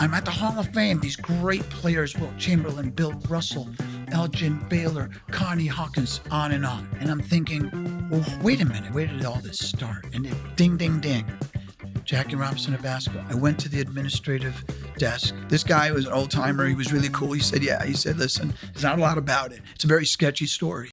I'm at the Hall of Fame. These great players, Wilt Chamberlain, Bill Russell, Elgin Baylor, Connie Hawkins, on. And I'm thinking, well, wait a minute, where did all this start? And it ding, ding, ding. Jackie Robinson of basketball. I went to the administrative desk. This guy was an old timer. He was really cool. He said, listen, there's not a lot about it. It's a very sketchy story.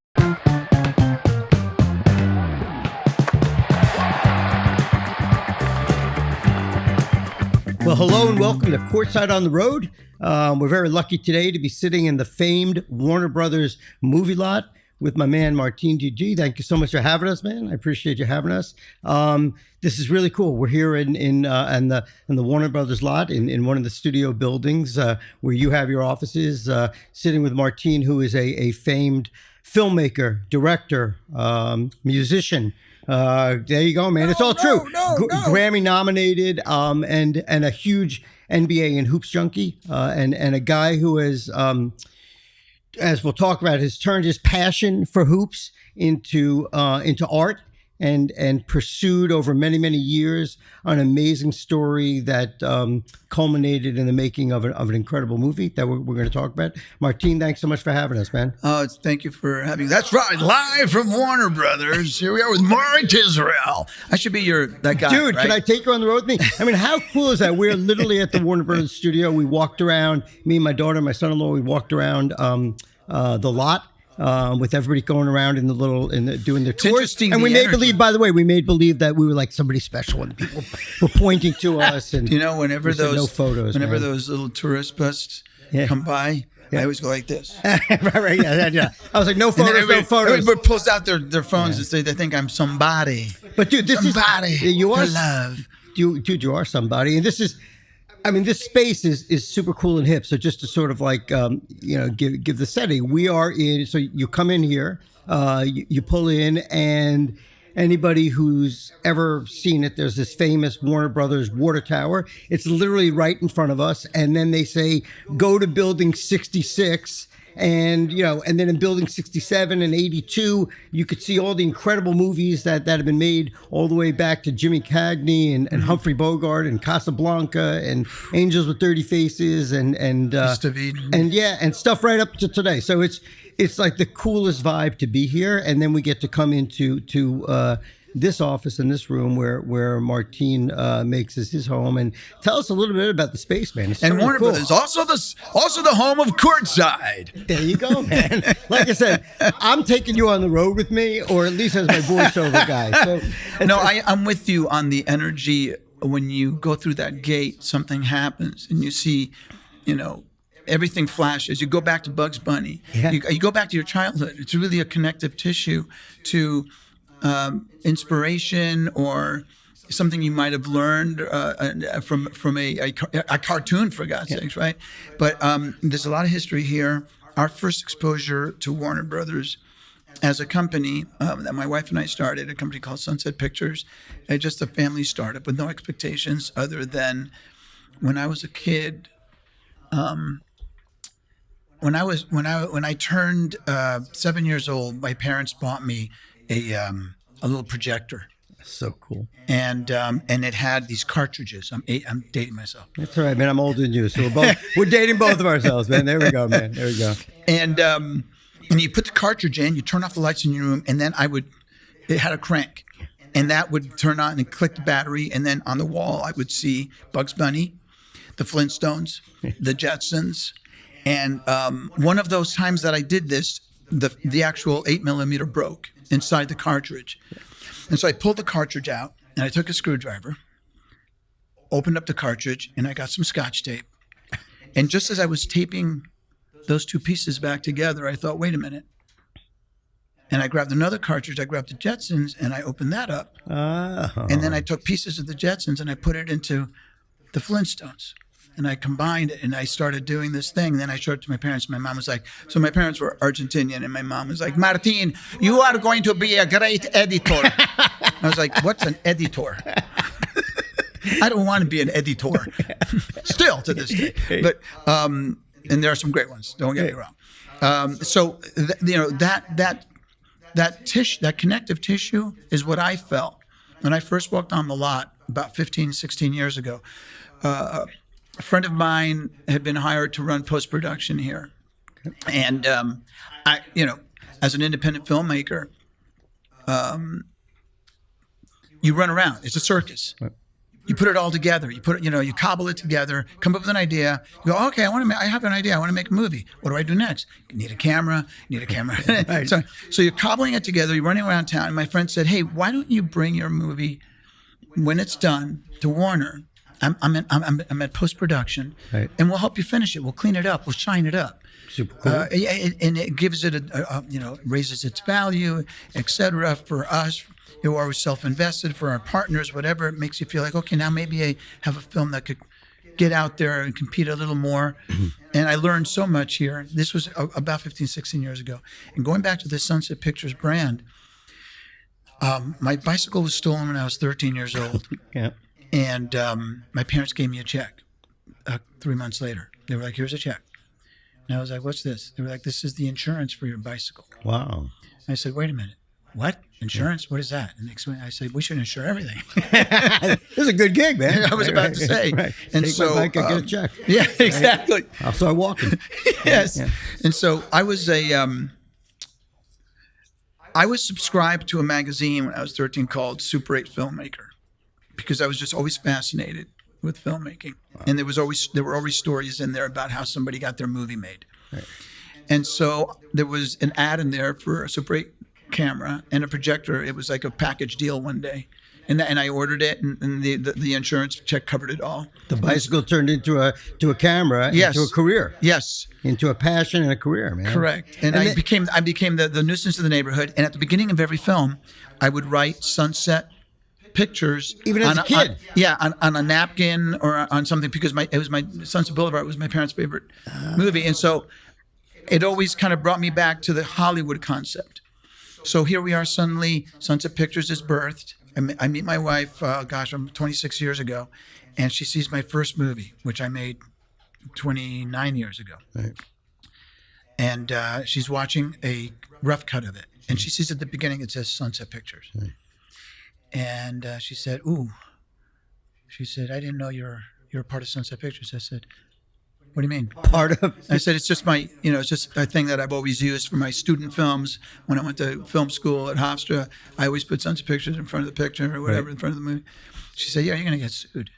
Well, hello and welcome to Courtside on the Road. We're very lucky today to be sitting in the famed Warner Brothers movie lot with my man, Martin GG. Thank you so much for having us, man. I appreciate you having us. This is really cool. We're here in the Warner Brothers lot in one of the studio buildings where you have your offices, sitting with Martin, who is a famed filmmaker, director, musician. There you go, man. It's all true. Grammy nominated, and a huge NBA and hoops junkie, and a guy who has, as we'll talk about, has turned his passion for hoops into art and pursued over many, many years an amazing story that culminated in the making of an incredible movie that we're going to talk about. Martin, thanks so much for having us, man. Thank you for having me. That's right. Live from Warner Brothers. Here we are with Maury Tisrael. I should be that guy. Dude, right? Can I take you on the road with me? I mean, how cool is that? We're literally at the Warner Brothers studio. We walked around, me and my daughter, my son-in-law, we walked around the lot. With everybody going around doing their tours, and we made believe. By the way, we made believe that we were like somebody special, and people were pointing to us. And whenever those no photos, those little tourist buses come by, I always go like this. right, yeah. I was like, no photos, no photos. Everybody pulls out their phones and say they think I'm somebody. But dude, this somebody is you are love. Dude, you are somebody, and this is. I mean, this space is super cool and hip. So just to sort of like, give the setting, we are in, so you come in here, you pull in, and anybody who's ever seen it, there's this famous Warner Brothers water tower. It's literally right in front of us. And then they say, go to building 66. And, and then in building 67 and 82, you could see all the incredible movies that have been made all the way back to Jimmy Cagney and Humphrey Bogart and Casablanca and Angels with Dirty Faces and stuff right up to today. So it's like the coolest vibe to be here. And then we get to come into this office in this room where Martin makes his home, and tell us a little bit about the space, man. And Warner Brothers, also the home of Courtside. There you go, man. Like I said, I'm taking you on the road with me, or at least as my voiceover guy. So I'm with you on the energy. When you go through that gate, something happens, and you see, everything flashes. You go back to Bugs Bunny. Yeah. You go back to your childhood. It's really a connective tissue to inspiration or something you might have learned from a cartoon, for God's sakes, right? But there's a lot of history here. Our first exposure to Warner Brothers as a company that my wife and I started, a company called Sunset Pictures, just a family startup with no expectations other than when I was a kid. When I turned 7 years old, my parents bought me a little projector. So cool. And it had these cartridges. I'm dating myself. That's all right, man. I'm older than you, so we're dating both of ourselves, man. There we go, man. There we go. And you put the cartridge in, you turn off the lights in your room, and then it had a crank, and that would turn on and click the battery, and then on the wall I would see Bugs Bunny, the Flintstones, the Jetsons, and one of those times that I did this, the actual 8mm broke inside the cartridge. And so I pulled the cartridge out, and I took a screwdriver, opened up the cartridge, and I got some Scotch tape. And just as I was taping those two pieces back together, I thought, wait a minute. And I grabbed another cartridge, I grabbed the Jetsons, and I opened that up. Oh. And then I took pieces of the Jetsons, and I put it into the Flintstones. And I combined it, and I started doing this thing. Then I showed it to my parents. My mom was like, so my parents were Argentinian, and my mom was like, Martin, you are going to be a great editor. I was like, what's an editor? I don't want to be an editor. Still to this day. But, and there are some great ones, don't get me wrong. That connective tissue is what I felt when I first walked on the lot about 15, 16 years ago. a friend of mine had been hired to run post-production here. And I, as an independent filmmaker, you run around. It's a circus. Right. You put it all together. You cobble it together, come up with an idea. You go, okay, I have an idea. I want to make a movie. What do I do next? You need a camera. Right. So you're cobbling it together. You're running around town. And my friend said, hey, why don't you bring your movie when it's done to Warner? I'm at post-production, right. and we'll help you finish it. We'll clean it up. We'll shine it up. Super cool. And it gives it raises its value, etc. For us, are we self-invested? For our partners, whatever, it makes you feel like, okay, now maybe I have a film that could get out there and compete a little more. And I learned so much here. This was about 15, 16 years ago. And going back to the Sunset Pictures brand, my bicycle was stolen when I was 13 years old. Yeah. And my parents gave me a check 3 months later. They were like, here's a check. And I was like, what's this? They were like, this is the insurance for your bicycle. Wow. I said, wait a minute. What? Insurance? What is that? And I said, we should insure everything. This is a good gig, man. I was about to say. Right. And Take so, my bike and get a check. Yeah, exactly. I'll start walking. Yes. Yeah. And so I was I was subscribed to a magazine when I was 13 called Super 8 Filmmaker, because I was just always fascinated with filmmaking. Wow. And there were always stories in there about how somebody got their movie made. Right. And so there was an ad in there for a Super 8 camera and a projector. It was like a package deal one day. And I ordered it, and the insurance check covered it all. The bicycle turned into a camera, yes. into a career. Yes. Into a passion and a career, man. Correct. And I became the nuisance of the neighborhood. And at the beginning of every film, I would write sunset pictures. Even as a kid? On a napkin or on something, because Sunset Boulevard was my parents' favorite movie. And so it always kind of brought me back to the Hollywood concept. So here we are, suddenly Sunset Pictures is birthed. I meet my wife, 26 years ago, and she sees my first movie, which I made 29 years ago. Right. And she's watching a rough cut of it. And she sees at the beginning, it says Sunset Pictures. Right. And she said, ooh. She said, I didn't know you're a part of Sunset Pictures. I said, what do you mean? Part of? I said, it's just it's just a thing that I've always used for my student films. When I went to film school at Hofstra, I always put Sunset Pictures in front of the picture or whatever, right, in front of the movie. She said, yeah, you're going to get sued.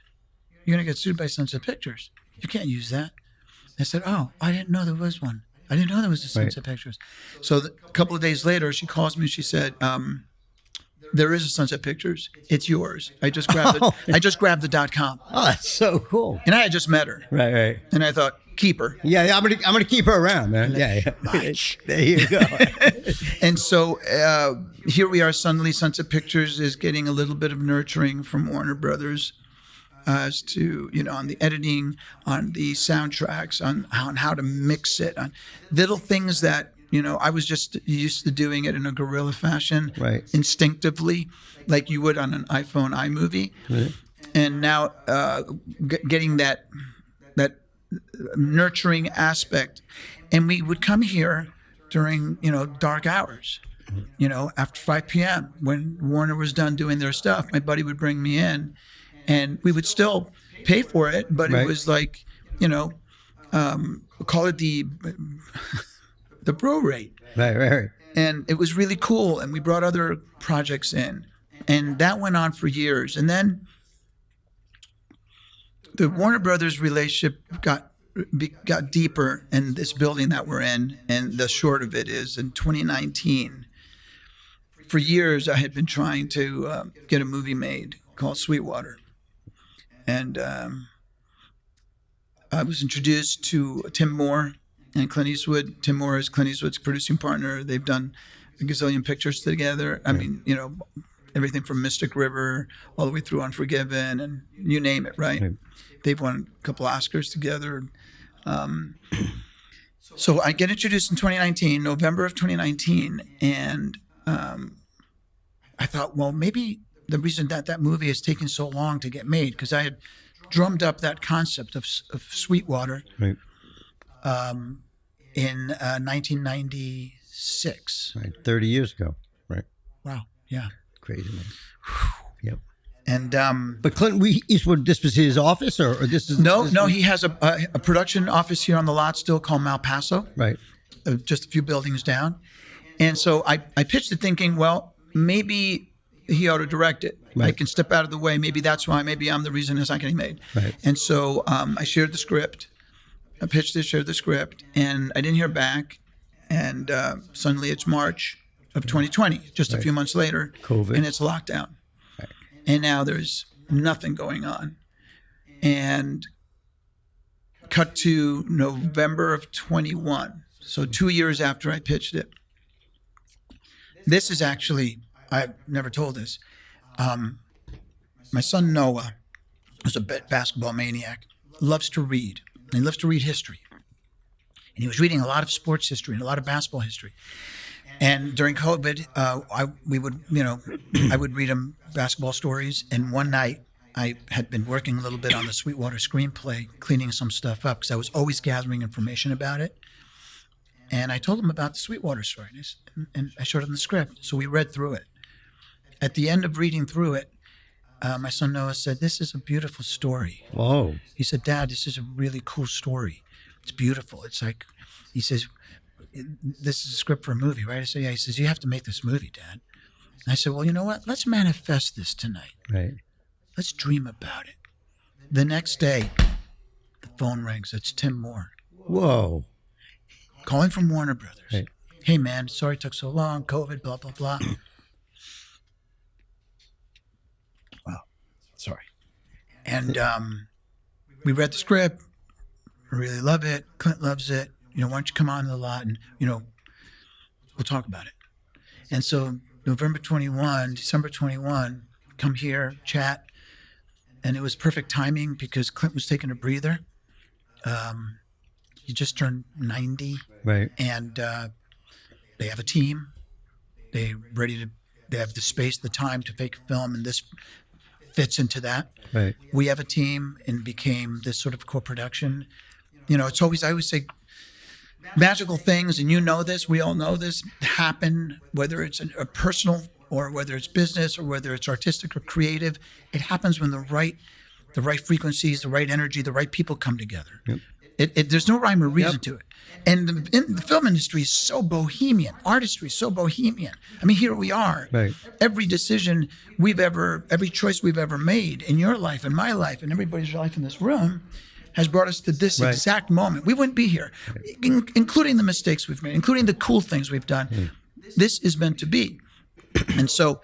You're going to get sued by Sunset Pictures. You can't use that. I said, oh, I didn't know there was one. I didn't know there was a Sunset Pictures. So a couple of days later, she calls me and she said, there is a Sunset Pictures. It's yours. I just grabbed the .com. Oh, that's so cool. And I had just met her. Right. And I thought, keep her. Yeah, I'm gonna keep her around, man. Yeah. There you go. And so here we are. Suddenly, Sunset Pictures is getting a little bit of nurturing from Warner Brothers as to, on the editing, on the soundtracks, on how to mix it, on little things that, I was just used to doing it in a guerrilla fashion, right, instinctively, like you would on an iPhone iMovie. Right. And now getting that nurturing aspect. And we would come here during, dark hours, after 5 p.m. when Warner was done doing their stuff. My buddy would bring me in, and we would still pay for it, but right, it was like, call it the bro rate. Right. And it was really cool. And we brought other projects in, and that went on for years. And then the Warner Brothers relationship got deeper in this building that we're in. And the short of it is, in 2019, for years I had been trying to get a movie made called Sweetwater. And I was introduced to Tim Moore and Clint Eastwood. Tim Moore is Clint Eastwood's producing partner. They've done a gazillion pictures together. I mean, everything from Mystic River all the way through Unforgiven, and you name it, right? They've won a couple Oscars together. So I get introduced in 2019, November of 2019, and I thought, well, maybe the reason that movie has taken so long to get made, because I had drummed up that concept of Sweetwater, right, in 1996. Right, 30 years ago. Right. Wow. Yeah. Crazy, man. Yep. And But Clint Eastwood, this was his office, or this is no, this no, was- he has a production office here on the lot still called Malpaso, right, just a few buildings down. And so I pitched it thinking, well, maybe he ought to direct it. I Right. can step out of the way. Maybe that's why. Maybe I'm the reason it's not getting made. Right. And so I shared the script. I pitched it, shared the script, and I didn't hear back. And suddenly it's March of 2020, just a few months later, COVID. and it's lockdown. Right. And now there's nothing going on. And cut to November of 21. So 2 years after I pitched it. This is actually, I've never told this. My son Noah was a basketball maniac, loves to read. And he loves to read history. And he was reading a lot of sports history and a lot of basketball history. And during COVID, I would read him basketball stories. And one night, I had been working a little bit on the Sweetwater screenplay, cleaning some stuff up because I was always gathering information about it. And I told him about the Sweetwater story, and I showed him the script. So we read through it. At the end of reading through it, my son Noah said, "This is a beautiful story." Whoa. He said, "Dad, this is a really cool story. It's beautiful." It's like, he says, "This is a script for a movie, right?" I said, "Yeah." He says, "You have to make this movie, Dad." And I said, "Well, you know what? Let's manifest this tonight. Right. Let's dream about it." The next day, the phone rings. It's Tim Moore Whoa. calling from Warner Brothers. Right. "Hey, man, sorry it took so long. COVID, blah, blah, blah." Well, sorry. And we read the script. I really love it. Clint loves it. Why don't you come on the lot and, we'll talk about it. And so December 21, come here, chat. And it was perfect timing because Clint was taking a breather. He just turned 90. Right. And they have a team. They have the space, the time to make a film, and this fits into that. Right. We have a team and became this sort of co-production. It's always, I always say, magical things, and this, we all know this, happen, whether it's a personal or whether it's business or whether it's artistic or creative. It happens when the right frequencies, the right energy, the right people come together. Yep. There's no rhyme or reason to it. And the film industry is so bohemian. Artistry is so bohemian. I mean, here we are. Right. Every decision every choice we've ever made in your life, in my life, and everybody's life in this room has brought us to this exact moment. We wouldn't be here, including the mistakes we've made, including the cool things we've done. This is meant to be. And so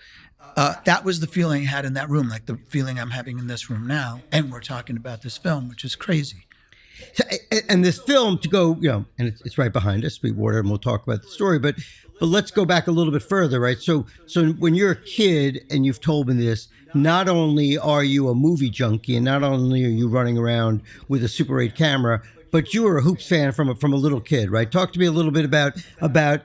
that was the feeling I had in that room, like the feeling I'm having in this room now. And we're talking about this film, which is crazy. And this film, to go, and it's right behind us, Sweetwater, and we'll talk about the story, but let's go back a little bit further, right? So when you're a kid and you've told me this, not only are you a movie junkie and not only are you running around with a Super 8 camera, but you were a hoops fan from a little kid, right? Talk to me a little bit about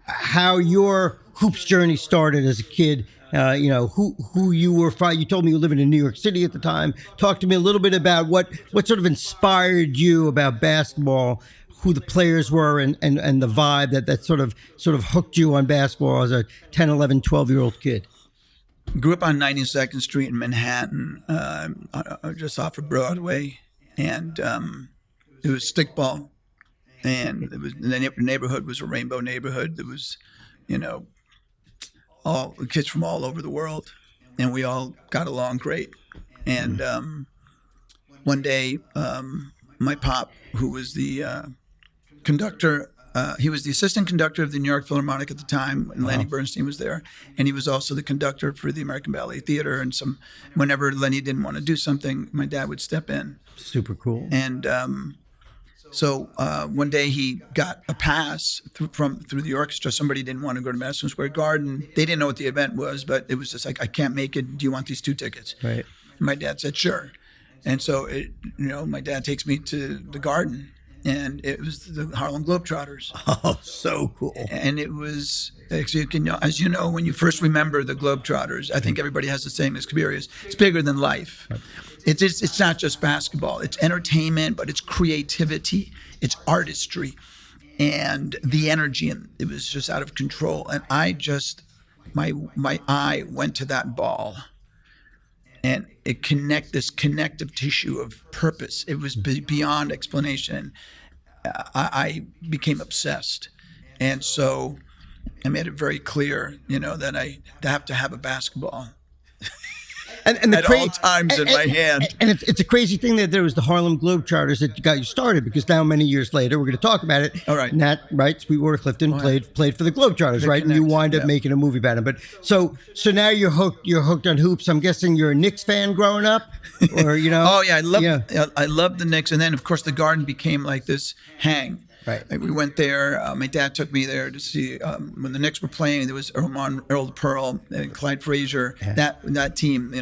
how your hoops journey started as a kid. Who you were. You told me you were living in New York City at the time. Talk to me a little bit about what sort of inspired you about basketball, who the players were, and the vibe that sort of hooked you on basketball as a 10, 11, 12-year-old kid. Grew up on 92nd Street in Manhattan, just off of Broadway, and it was stickball, and it was the neighborhood was a rainbow neighborhood. There was, all kids from all over the world, and we all got along great. And one day, my pop, who was the conductor, he was the assistant conductor of the New York Philharmonic at the time, and Lenny Bernstein was there, and he was also the conductor for the American Ballet Theater. And whenever Lenny didn't want to do something, my dad would step in. Super cool. And so one day he got a pass through the orchestra. Somebody didn't want to go to Madison Square Garden. They didn't know what the event was, but it was just like, "I can't make it. Do you want these 2 tickets?" Right. And my dad said, "Sure." And so my dad takes me to the Garden, and it was the Harlem Globetrotters. Oh, so cool. And it was, as you know, when you first remember the Globetrotters, I think everybody has the same experience. It's bigger than life. It's not just basketball. It's entertainment, but it's creativity, it's artistry, and the energy. And it was just out of control. And I just, my eye went to that ball. and this connective tissue of purpose. It was beyond explanation. I became obsessed, and so I made it very clear, that I have to have a basketball and at all times in my hand. And it's a crazy thing that there was the Harlem Globetrotters that got you started, because now many years later, we're going to talk about it. All right. Nat, right? Sweetwater Clifton played for the Globetrotters, right? And you wind up making a movie about him. But so now you're hooked on hoops. I'm guessing you're a Knicks fan growing up, or Oh yeah, I love the Knicks, and then of course the Garden became like this hang. Right. Like we went there. My dad took me there to see when the Knicks were playing. There was Earl Pearl and Clyde Frazier. Yeah. That team,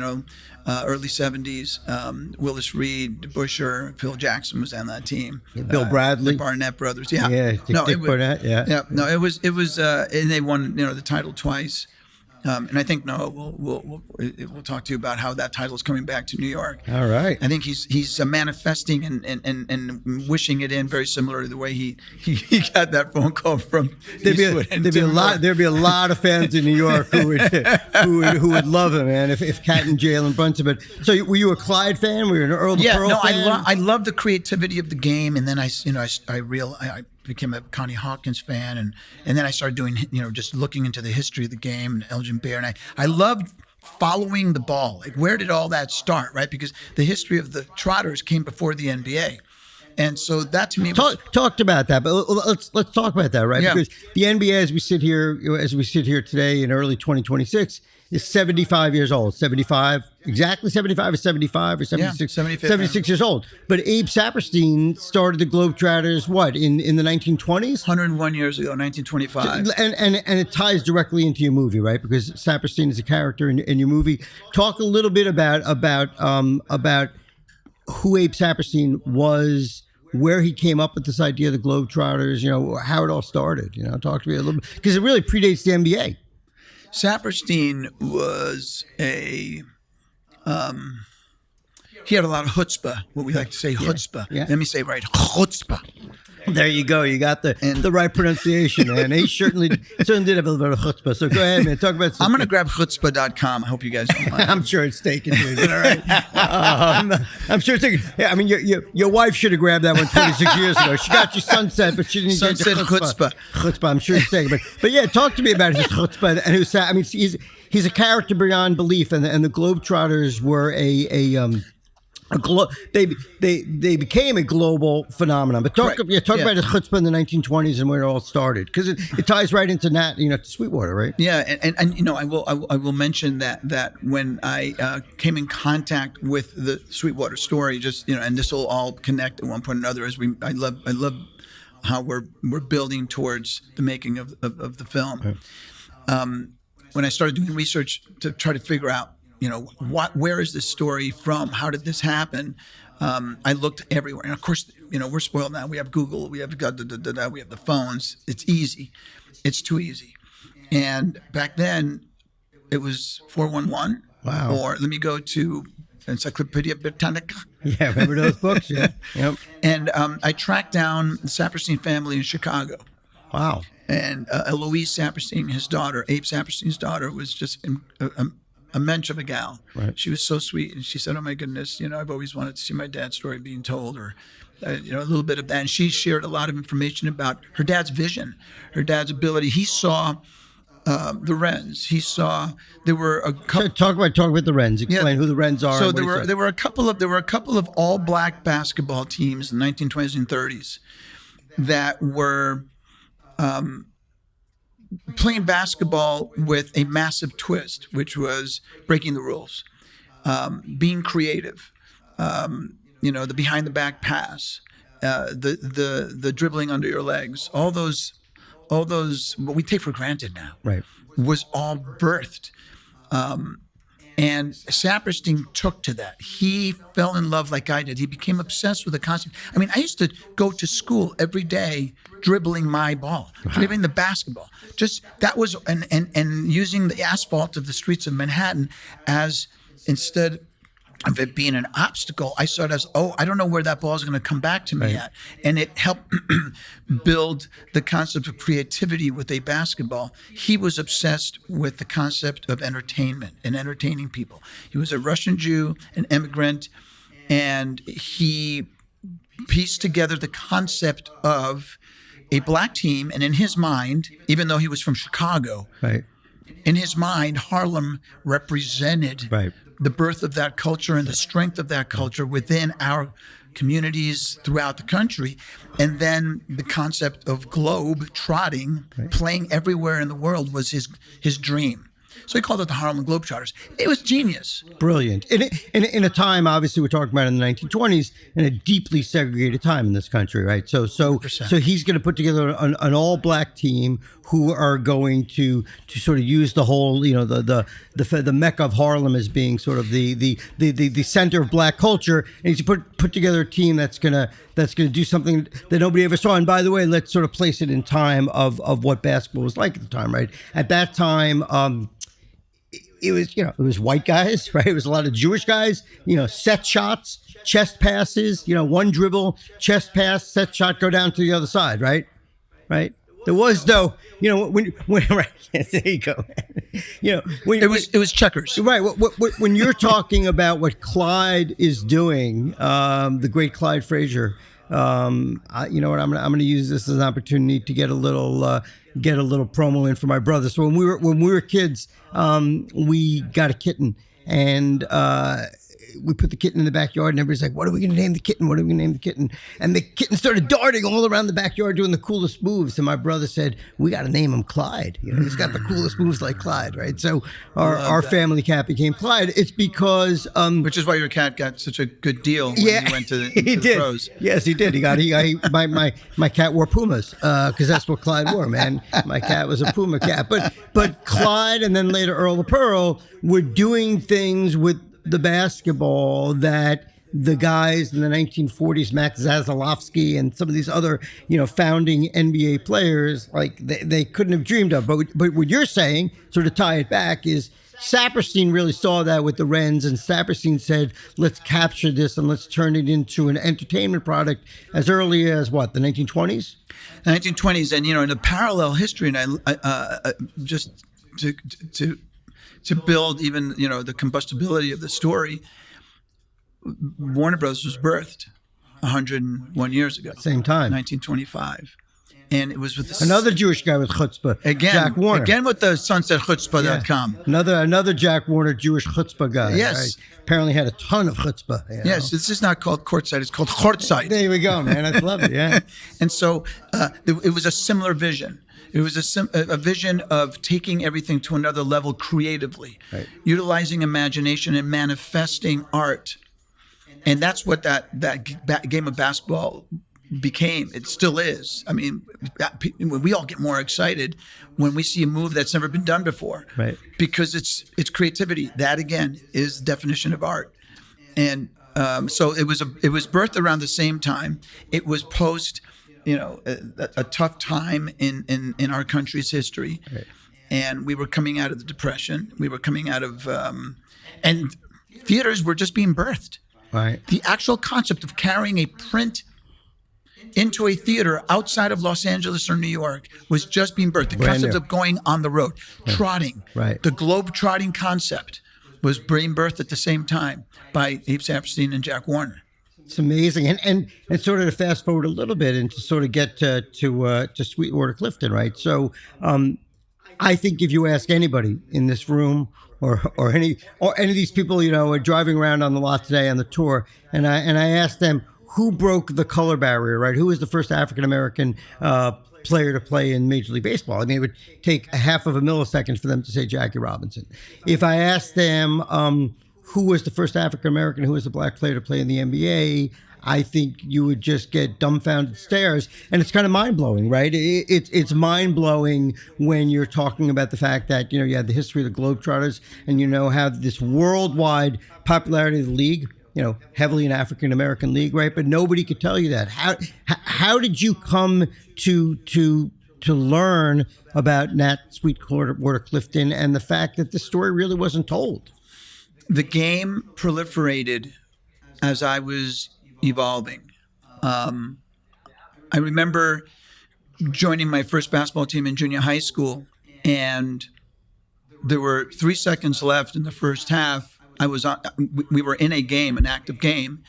early '70s. Willis Reed, DeBusschere, Phil Jackson was on that team. Bill Bradley, the Barnett brothers. Yeah. Yeah. Dick Barnett. Yeah. Yeah. No, it was, and they won, the title twice. And I think we'll talk to you about how that title is coming back to New York. All right. I think he's manifesting and wishing it in, very similar to the way he got that phone call from Eastwood. There'd be a lot of fans in New York who would love him, man. If Cat and Jalen Brunson. But so were you a Clyde fan? Were you an Earl Pearl fan? I love the creativity of the game, and then I became a Connie Hawkins fan, and then I started doing, just looking into the history of the game and Elgin Baird, and I loved following the ball. Like, where did all that start, right? Because the history of the Trotters came before the NBA, and so that to me talked about that. But let's talk about that, right? Yeah. Because the NBA, as we sit here today in early 2026. Is 75 years old. 75, exactly 75 or 75 or 76? Yeah, 76 years old. But Abe Saperstein started the Globetrotters, in the 1920s? 101 years ago, 1925. And it ties directly into your movie, right? Because Saperstein is a character in your movie. Talk a little bit about who Abe Saperstein was, where he came up with this idea of the Globetrotters, how it all started. Talk to me a little bit. Because it really predates the NBA. Saperstein was he had a lot of chutzpah, what we like to say, chutzpah. Yeah. Let me say right, chutzpah. There you go. You got the right pronunciation, man. He certainly did have a little bit of chutzpah. So go ahead, man. Talk about. I'm going to grab chutzpah.com. I hope you guys don't mind. I'm sure it's taken. All right. I'm sure it's taken. Yeah, I mean, your wife should have grabbed that one 26 years ago. She got you Sunset, but she didn't get the chutzpah. Chutzpah. I'm sure it's taken. But yeah, talk to me about his chutzpah and who's. I mean, he's a character beyond belief, and the Globetrotters were they became a global phenomenon. But talk about his chutzpah in the 1920s and where it all started, because it ties right into Nat, to Sweetwater, right? Yeah, and I will mention that when I came in contact with the Sweetwater story, and this will all connect at one point or another, I love how we're building towards the making of the film. Right. When I started doing research to try to figure out, where is this story from? How did this happen? I looked everywhere, and of course, we're spoiled now. We have Google, we have we have the phones. It's easy. It's too easy. And back then, it was 411. Wow. Or let me go to Encyclopedia Britannica. Yeah, remember those books? Yeah. Yep. And I tracked down the Saperstein family in Chicago. Wow. And Eloise Saperstein, his daughter, Abe Saperstein's daughter, was just a mensch of a gal. Right. She was so sweet, and she said, "Oh my goodness, I've always wanted to see my dad's story being told," or a little bit of that. And she shared a lot of information about her dad's vision, her dad's ability. He saw the Wrens. He saw there were a couple. Talk about the Wrens. Explain who the Wrens are. So there were a couple of all black basketball teams in the 1920s and 30s that were playing basketball with a massive twist, which was breaking the rules, being creative, the behind the back pass, the dribbling under your legs, all those what we take for granted now, right, was all birthed. And Saperstein took to that. He fell in love like I did. He became obsessed with the concept. I mean, I used to go to school every day dribbling my ball, dribbling the basketball. Just that was and using the asphalt of the streets of Manhattan as instead of it being an obstacle, I saw it as, I don't know where that ball is going to come back to me at. And it helped build the concept of creativity with a basketball. He was obsessed with the concept of entertainment and entertaining people. He was a Russian Jew, an immigrant, and he pieced together the concept of a black team. And in his mind, even though he was from Chicago, in his mind, Harlem represented the birth of that culture and the strength of that culture within our communities throughout the country. And then the concept of globe trotting, playing everywhere in the world, was his dream. So he called it the Harlem Globetrotters. It was genius. Brilliant. In a time, obviously, we're talking about in the 1920s, in a deeply segregated time in this country, right? So he's going to put together an all-black team who are going to sort of use the whole, the Mecca of Harlem as being sort of the center of black culture, and he's put together a team that's gonna do something that nobody ever saw. And by the way, let's sort of place it in time of what basketball was like at the time, right? At that time, it was white guys, right? It was a lot of Jewish guys, set shots, chest passes, one dribble, chest pass, set shot, go down to the other side, right? Right. There was though, when right, there you go. It was checkers, right? When you're talking about what Clyde is doing, the great Clyde Frazier. You know what? I'm going to use this as an opportunity to get a little promo in for my brother. So when we were kids, we got a kitten, and we put the kitten in the backyard, and everybody's like, "What are we going to name the kitten? What are we going to name the kitten?" And the kitten started darting all around the backyard doing the coolest moves. And my brother said, "We got to name him Clyde. He's got the coolest moves like Clyde, right?" So our family cat became Clyde. It's because which is why your cat got such a good deal when he went to the pros. Yes, he did. My cat wore Pumas because that's what Clyde wore, man. My cat was a Puma cat. But Clyde and then later Earl of Pearl were doing things with the basketball that the guys in the 1940s, Max Zaslofsky and some of these other, founding NBA players, like they couldn't have dreamed of. But what you're saying, sort of tie it back, is Saperstein really saw that with the Wrens, and Saperstein said, let's capture this and let's turn it into an entertainment product as early as what, the 1920s? The 1920s, and in a parallel history, and I just to build even, the combustibility of the story, Warner Brothers was birthed 101 years ago. Same time. 1925. And it was with another Jewish guy with chutzpah, Jack Warner. Again with the sunsetchutzpah.com. Another Jack Warner Jewish chutzpah guy. Yes. Right? Apparently had a ton of chutzpah. Yes, this is not called Courtside, it's called Courtside. There we go, man. I love it, yeah. And so it was a similar vision. It was a vision of taking everything to another level creatively, utilizing imagination and manifesting art. And that's what that game of basketball became. It still is. I mean, we all get more excited when we see a move that's never been done before, because it's creativity. That again is the definition of art. And so it was birthed around the same time. It was post, a tough time in our country's history, and we were coming out of the Depression. We were coming out of, and theaters were just being birthed. Right. The actual concept of carrying a print into a theater outside of Los Angeles or New York was just being birthed. The concept of going on the road, trotting, the globe trotting concept was being birthed at the same time by Abe Saperstein and Jack Warner. It's amazing, and sort of to fast forward a little bit and to sort of get to Sweetwater Clifton, right? So, I think if you ask anybody in this room or any of these people, are driving around on the lot today on the tour, and I asked them who broke the color barrier, right? Who was the first African American player to play in Major League Baseball? I mean, it would take a half of a millisecond for them to say Jackie Robinson. If I asked them who was the first African American, who was the black player to play in the NBA, I think you would just get dumbfounded stares, and it's kind of mind blowing, right? It's mind blowing when you're talking about the fact that you had the history of the Globetrotters, and have this worldwide popularity of the league. Heavily an African American league, right? But nobody could tell you that. How did you come to learn about Nat Sweetwater Clifton and the fact that the story really wasn't told? the game proliferated as I was evolving. I remember joining my first basketball team in junior high school, and there were 3 seconds left in the first half. We were in a game, an active game,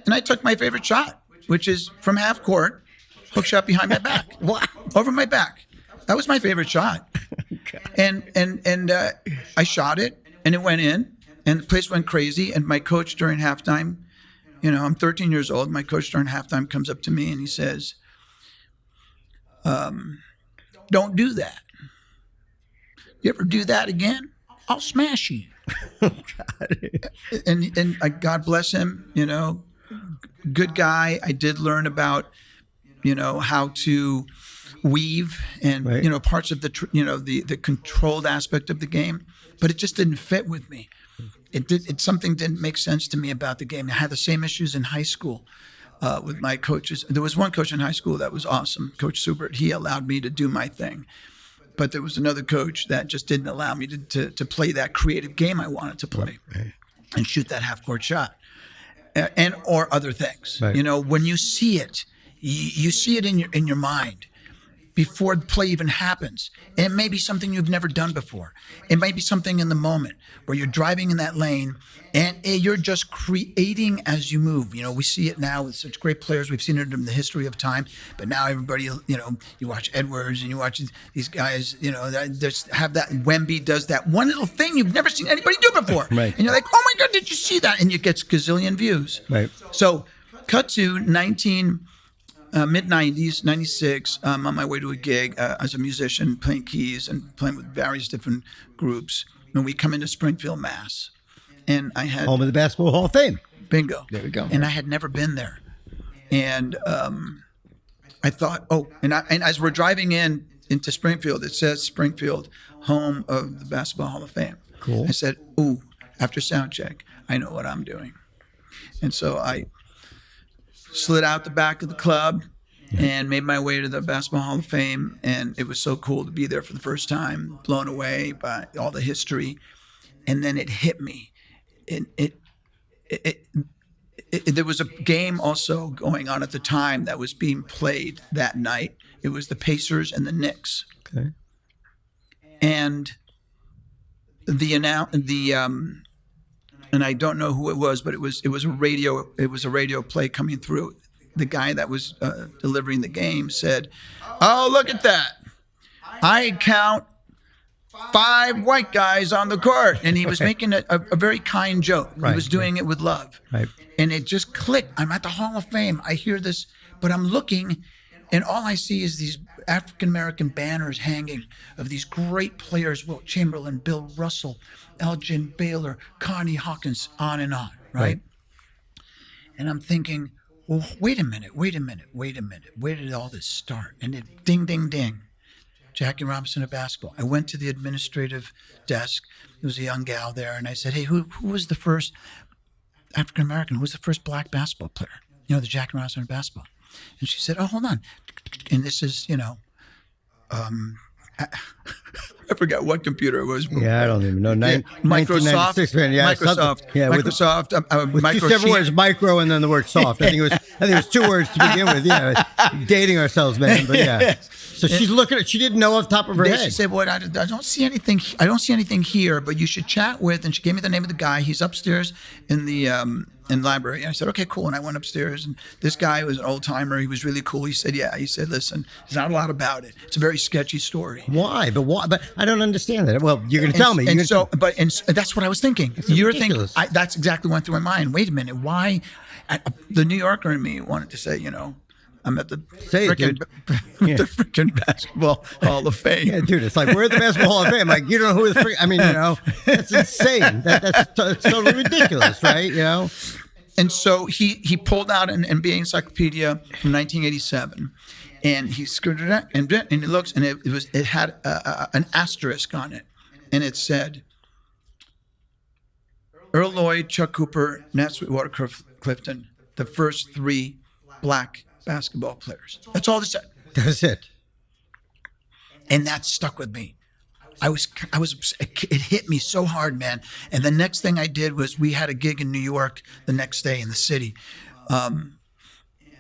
and I took my favorite shot, which is from half court, hook shot behind my back, over my back. That was my favorite shot, and I shot it, and it went in, and the place went crazy. And my coach during halftime, I'm 13 years old. My coach during halftime comes up to me and he says, "Don't do that. You ever do that again, I'll smash you." And God bless him, good guy. I did learn about, how to weave and, right. Parts of the controlled aspect of the game, but it just didn't fit with me. Something didn't make sense to me about the game. I had the same issues in high school with my coaches. There was one coach in high school that was awesome, Coach Subert. He allowed me to do my thing. But there was another coach that just didn't allow me to play that creative game I wanted to play and shoot that half-court shot or other things. Right. When you see it, you see it in your mind before the play even happens. And it may be something you've never done before. It might be something in the moment where you're driving in that lane and you're just creating as you move. We see it now with such great players. We've seen it in the history of time. But now everybody, you watch Edwards and you watch these guys, that just have that. Wemby does that one little thing you've never seen anybody do before. Right. And you're like, oh my God, did you see that? And you get gazillion views. Right. So cut to mid-90s, 96, I'm on my way to a gig as a musician, playing keys and playing with various different groups. And we come into Springfield, Mass. And I had... Home of the Basketball Hall of Fame. Bingo. There we go. And I had never been there. And I thought, and as we're driving into Springfield, it says Springfield, home of the Basketball Hall of Fame. Cool. I said, after sound check, I know what I'm doing. And so I slid out the back of the club and made my way to the Basketball Hall of Fame. And it was so cool to be there for the first time, blown away by all the history. And then it hit me. There was a game also going on at the time that was being played that night. It was the Pacers and the Knicks. Okay. And and I don't know who it was, but it was a radio play coming through. The guy that was delivering the game said, "Oh, look at that! I count 5 white guys on the court," and he was making a very kind joke. Right, he was doing it with love, right. And it just clicked. I'm at the Hall of Fame. I hear this, but I'm looking, and all I see is these African American banners hanging of these great players: Wilt Chamberlain, Bill Russell, Elgin Baylor, Connie Hawkins, on and on, right? And I'm thinking, well, wait a minute. Where did all this start? And it ding, ding, ding. Jackie Robinson of basketball. I went to the administrative desk. There was a young gal there, and I said, "Hey, who was the first African American? Who was the first black basketball player? The Jackie Robinson of basketball." And she said, "Oh, hold on." And this is, I forgot what computer it was. Yeah, I don't even know. Microsoft. 1996, man. Yeah, Microsoft. Yeah, Microsoft. with two words, micro, and then the word soft. I think it was 2 words to begin with. Yeah, dating ourselves, man. But yeah. So she's looking at. She didn't know off the top of her head. She said, "Well, I don't see anything. I don't see anything here, but you should chat with." And she gave me the name of the guy. He's upstairs in the library. And I said, "Okay, cool." And I went upstairs, and this guy was an old timer. He was really cool. He said, "Yeah." He said, "Listen, there's not a lot about it. It's a very sketchy story." Why? But I don't understand that. Well, you're going to tell me. And that's what I was thinking. You're thinking. ridiculous. That's exactly what went through my mind. Wait a minute. Why? The New Yorker in me wanted to say, I'm at the freaking Basketball Hall of Fame. Yeah, dude, it's like, we're at the Basketball Hall of Fame. Like, you don't know who the I mean, that's insane. That's totally ridiculous, right? And so he pulled out an NBA encyclopedia from 1987, and he skirted it, and he looks, and it had an asterisk on it, and it said, Earl Lloyd, Chuck Cooper, Nat Sweetwater Clifton, the first 3 black basketball players. That's all it said. That's it. And that stuck with me. it hit me so hard, man. And the next thing I did was we had a gig in New York the next day in the city.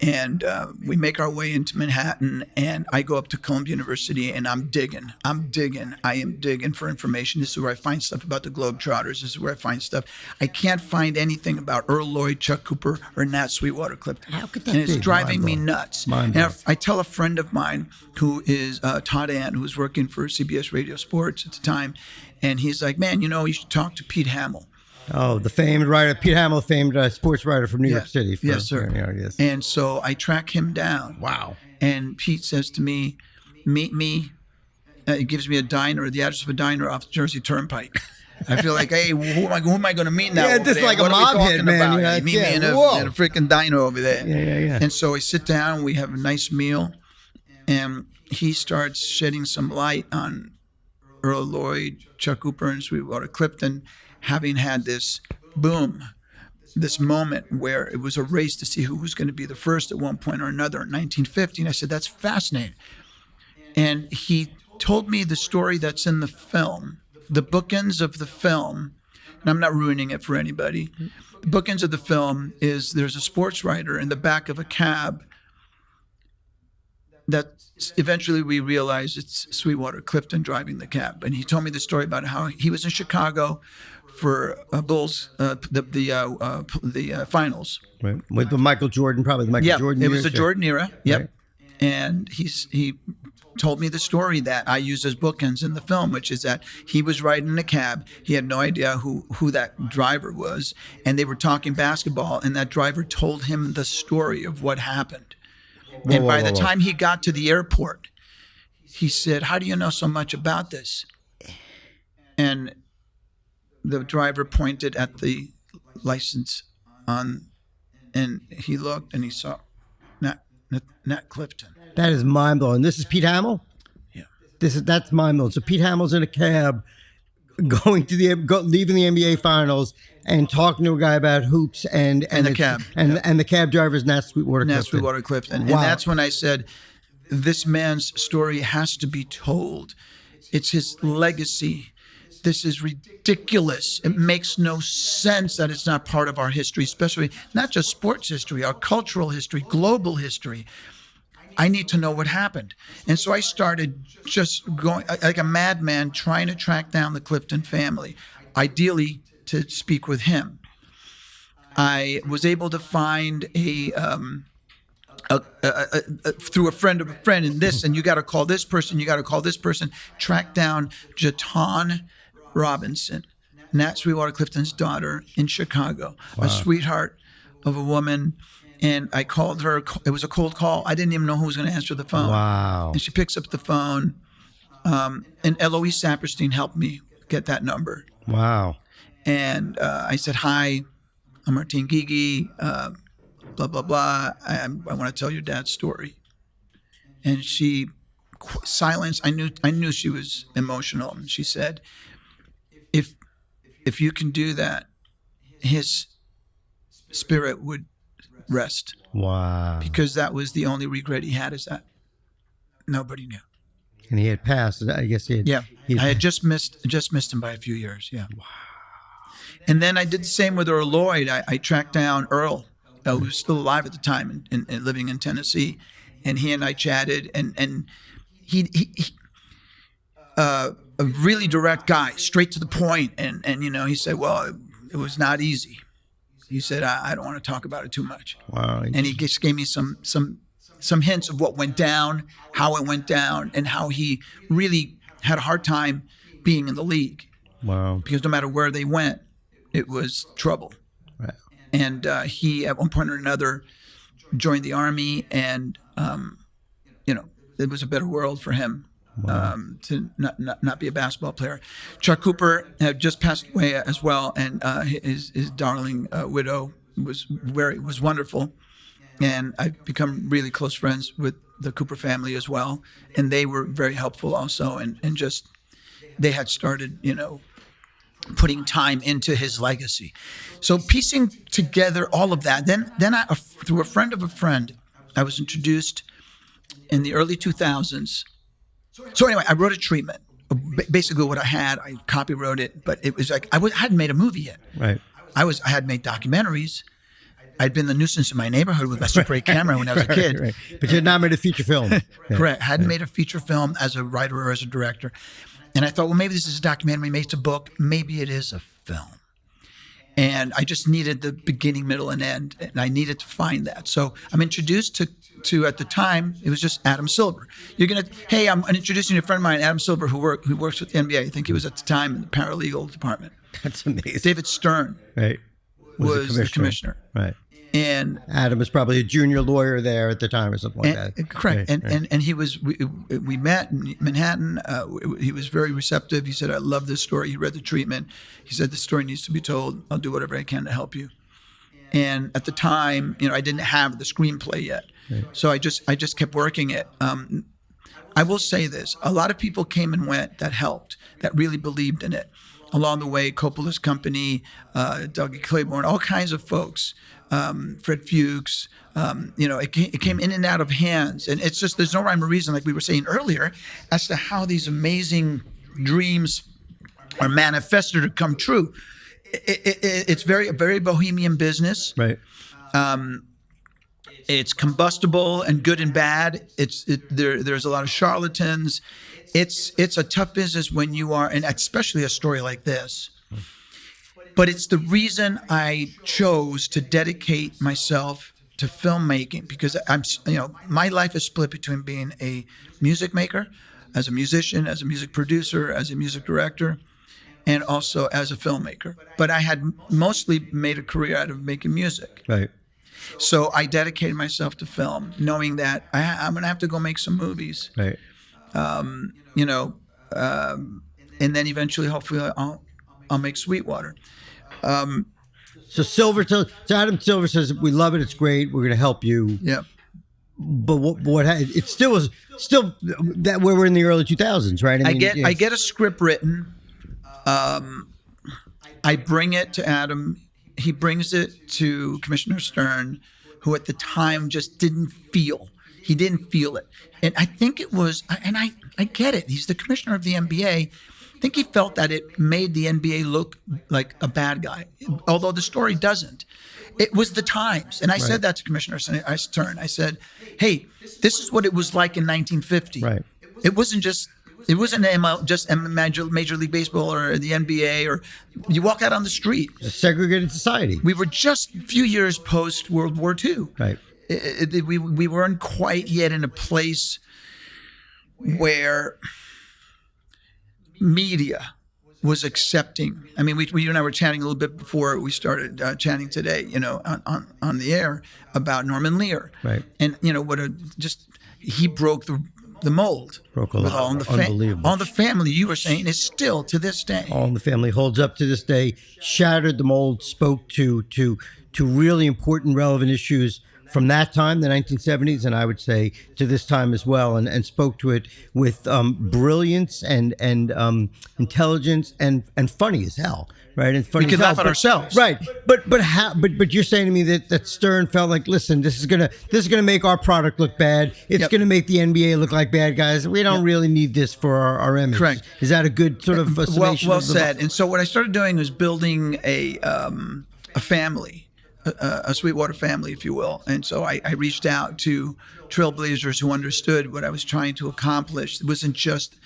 And we make our way into Manhattan, and I go up to Columbia University, and I'm digging. I am digging for information. This is where I find stuff about the Globetrotters. This is where I find stuff. I can't find anything about Earl Lloyd, Chuck Cooper, or Nat Sweetwater Clifton. How could that and it's be? driving me nuts. And I tell a friend of mine who is Todd Ann, who was working for CBS Radio Sports at the time, and he's like, man, you should talk to Pete Hamill. Oh, the famed writer, Pete Hamill, famed sports writer from New York City. Yes, sir. Yes. And so I track him down. Wow. And Pete says to me, meet me. He gives me a diner, the address of a diner off the Jersey Turnpike. I feel like, hey, who am I going to meet now? Yeah, just like what a mob hit, man. About? Meet me in a freaking diner over there. Yeah. And so I sit down, we have a nice meal, and he starts shedding some light on Earl Lloyd, Chuck Cooper, and Sweetwater Clifton, having had this boom, this moment where it was a race to see who was going to be the first at one point or another in 1950. And I said, that's fascinating. And he told me the story that's in the film, the bookends of the film, and I'm not ruining it for anybody. The bookends of the film is there's a sports writer in the back of a cab that eventually we realize it's Sweetwater Clifton driving the cab. And he told me the story about how he was in Chicago for Bulls, the finals. Right. With the Michael Jordan, probably the Michael Jordan era. It was the Jordan era. Yep. Right. And he told me the story that I use as bookends in the film, which is that he was riding in a cab. He had no idea who that driver was. And they were talking basketball, and that driver told him the story of what happened. And by the time he got to the airport, he said, how do you know so much about this? And the driver pointed at the license and he looked and he saw Nat Clifton. That is mind blowing. This is Pete Hamill? Yeah. That's mind blowing. So Pete Hamill's in a cab leaving the NBA finals and talking to a guy about hoops and the cab. And the cab driver is Nat Sweetwater Clifton. Nat Sweetwater Clifton. Wow. And that's when I said, this man's story has to be told. It's his legacy. This is ridiculous. It makes no sense that it's not part of our history, especially not just sports history, our cultural history, global history. I need to know what happened. And so I started just going like a madman trying to track down the Clifton family, ideally to speak with him. I was able to find through a friend of a friend in this, and you got to call this person, track down Jaton Robinson, Nat Sweetwater Clifton's daughter in Chicago, a sweetheart of a woman. And I called her. It was a cold call. I didn't even know who was going to answer the phone. Wow. And she picks up the phone. And Eloise Saperstein helped me get that number. Wow. And I said, hi, I'm Martine Guigui, blah, blah, blah. I want to tell your dad's story. And she silenced. I knew she was emotional. And she said, if you can do that, his spirit would rest. Wow. Because that was the only regret he had, is that nobody knew. And he had passed. I guess he had. Yeah. I had just missed him by a few years. Yeah. Wow. And then I did the same with Earl Lloyd. I tracked down Earl, who was still alive at the time and living in Tennessee. And he and I chatted, and he a really direct guy, straight to the point. And he said, well, it was not easy. He said, I don't want to talk about it too much. Wow. And he just gave me some hints of what went down, how it went down, and how he really had a hard time being in the league. Wow. Because no matter where they went, it was trouble. Right. And he, at one point or another, joined the Army, and it was a better world for him. Wow. To not be a basketball player. Chuck Cooper had just passed away as well, and his darling widow was wonderful, and I've become really close friends with the Cooper family as well, and they were very helpful also, and just they had started putting time into his legacy. So piecing together all of that, then I, through a friend of a friend, I was introduced in the early 2000s. So anyway, I wrote a treatment basically what I had. I copywrote it, but it was like I hadn't made a movie yet. Right. I had made documentaries. I'd been the nuisance in my neighborhood with my Super 8 camera when I was a kid. Right. But you had not made a feature film. Correct. Hadn't made a feature film as a writer or as a director. And I thought, well, maybe this is a documentary, maybe it's a book, maybe it is a film. And I just needed the beginning, middle, and end, and I needed to find that. So I'm introduced to at the time, it was just Adam Silver. Hey, I'm introducing you to a friend of mine, Adam Silver, who works with the NBA. I think he was at the time in the paralegal department. That's amazing. David Stern was the commissioner. Right. And Adam was probably a junior lawyer there at the time or something like that. Correct. Right, And he was, we met in Manhattan. He was very receptive. He said, I love this story. He read the treatment. He said, this story needs to be told. I'll do whatever I can to help you. And at the time, I didn't have the screenplay yet. Right. So I just kept working it. I will say this. A lot of people came and went that helped, that really believed in it. Along the way, Coppola's company, Dougie Claiborne, all kinds of folks. Fred Fuchs, it came in and out of hands. And it's just, there's no rhyme or reason, like we were saying earlier, as to how these amazing dreams are manifested or come true. It's a very bohemian business. Right. It's combustible and good and bad. There's a lot of charlatans. It's a tough business when you are, and especially a story like this. But it's the reason I chose to dedicate myself to filmmaking, because my life is split between being a music maker, as a musician, as a music producer, as a music director, and also as a filmmaker. But I had mostly made a career out of making music. Right. So I dedicated myself to film, knowing that I'm going to have to go make some movies. Right. And then eventually, hopefully, I'll make Sweetwater. So Adam Silver says, we love it, it's great, we're going to help you. Yeah. But it still was that where we're in the early 2000s, right? I get a script written. I bring it to Adam. He brings it to Commissioner Stern, who at the time just didn't feel it. And I think it was, and I get it. He's the commissioner of the NBA. I think he felt that it made the NBA look like a bad guy, although the story doesn't. It was the times. And I said that to Commissioner Stern. I said, hey, this is what it was like in 1950. Right. It wasn't just Major League Baseball or the NBA, or you walk out on the street. It's a segregated society. We were just a few years post World War II. Right. We weren't quite yet in a place where media was accepting. I mean, you and I were chatting a little bit before we started chatting today, on the air about Norman Lear. Right. And, he broke the mold. Broke a with lot. All in the Unbelievable. All in the Family, you were saying, is still to this day. All in the Family holds up to this day, shattered the mold, spoke to really important, relevant issues from that time, the 1970s, and I would say to this time as well, and spoke to it with brilliance and intelligence and funny as hell, right? And funny we could as hell, laugh at ourselves, right? But you're saying to me that Stern felt like, listen, this is gonna make our product look bad. It's gonna make the NBA look like bad guys. We don't really need this for our image. Correct. Is that a good sort of summation? Well said. And so what I started doing was building a family. A Sweetwater family, if you will. And so I reached out to trailblazers who understood what I was trying to accomplish. It wasn't just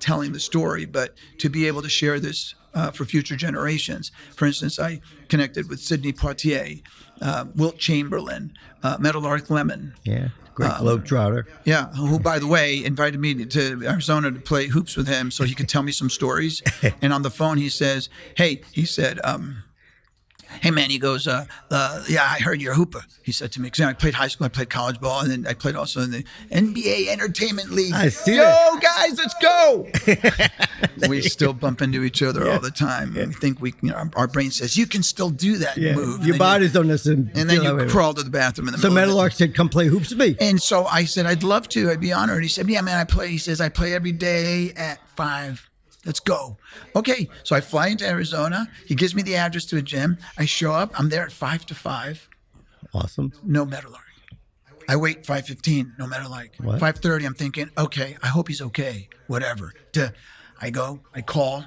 telling the story, but to be able to share this for future generations. For instance, I connected with Sidney Poitier, Wilt Chamberlain, Meadowlark Lemon. Yeah, great globetrotter. Yeah, who, by the way, invited me to Arizona to play hoops with him so he could tell me some stories. And on the phone, he says, hey, man, he goes, yeah, I heard you're a hooper. He said to me, because I played high school, I played college ball, and then I played also in the NBA Entertainment League. I see Yo, guys, let's go. We still bump into each other all the time. And we think our brain says, you can still do that move. Your bodies don't necessarily. And then you crawl to the bathroom in the middle. So Meadowlark said, come play hoops with me. And so I said, I'd love to. I'd be honored. He said, yeah, man, I play. He says, I play every day at 5. Let's go. Okay, so I fly into Arizona. He gives me the address to a gym. I show up. I'm there at 5 to 5. Awesome. No Meadowlark. I wait 5:15. No Meadowlark. What? 5:30. I'm thinking, okay, I hope he's okay. Whatever. I call.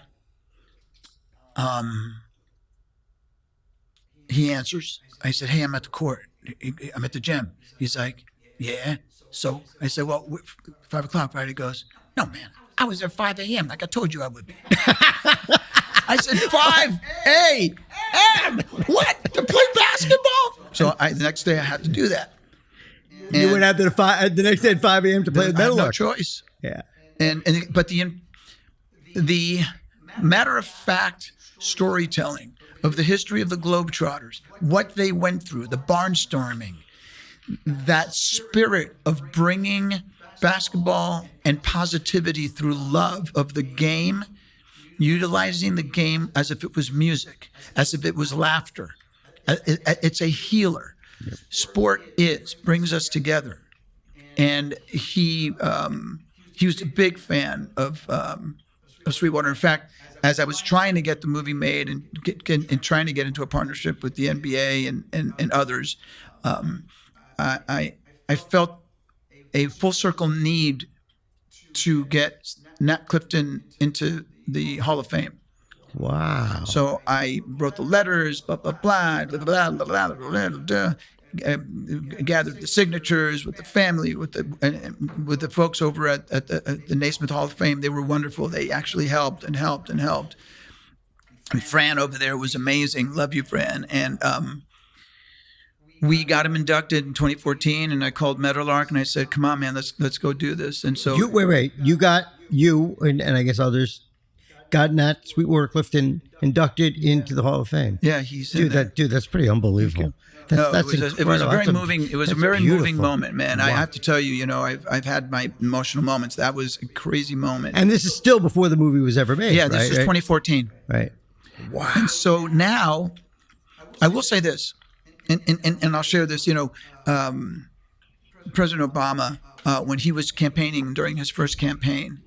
He answers. I said, hey, I'm at the court. I'm at the gym. He's like, yeah. So I said, well, 5 o'clock, right? He goes, no, man, I was there 5 a.m. like I told you I would be. I said, 5 a.m. What? To play basketball? So the next day I had to do that. You went out to the next day at 5 a.m. to play the metal no arc. choice. Yeah. But the matter of fact storytelling of the history of the Globetrotters, what they went through, the barnstorming, that spirit of bringing basketball and positivity through love of the game, utilizing the game as if it was music, as if it was laughter. It's a healer. Yep. Sport brings us together. And he was a big fan of Sweetwater. In fact, as I was trying to get the movie made and trying to get into a partnership with the NBA and others, I felt a full circle need to get Nat Clifton into the Hall of Fame. Wow. So I wrote the letters, blah, blah, blah, blah, blah, blah, blah, blah, blah, gathered the signatures with the family, with the folks over at the Naismith Hall of Fame. They were wonderful. They actually helped. And Fran over there was amazing. Love you, Fran. And we got him inducted in 2014, and I called Meadowlark and I said, "Come on, man, let's go do this." And so you and I guess others got Nat Sweetwater Clifton inducted into the Hall of Fame. Yeah, he's in there. That's pretty unbelievable. It was a very moving. It was a very moving moment, man. Wow. I have to tell you, I've had my emotional moments. That was a crazy moment. And this is still before the movie was ever made. Yeah, this is 2014. Right. Wow. And so now, I will say this, and I'll share this. President Obama, when he was campaigning during his first campaign,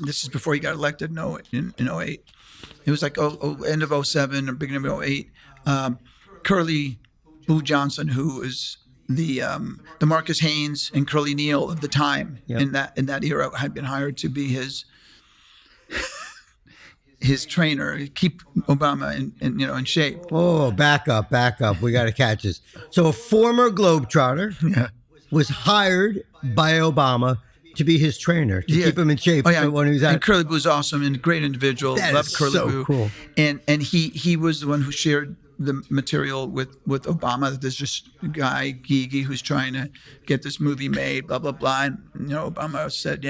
this is before he got elected in 08. It was like end of 07 or beginning of 08. Curly Boo Johnson, who is the Marcus Haynes and Curly Neal of the time, yep, in that era, had been hired to be his trainer, keep Obama in shape. Oh, back up. We got to catch this. So a former Globetrotter was hired by Obama to be his trainer, to keep him in shape. When he was out. And Curly Boo's awesome and a great individual. That Loved is Curly so Boo. Cool. And he was the one who shared the material with Obama. There's just a guy, Guigui, who's trying to get this movie made, blah, blah, blah. And, Obama said,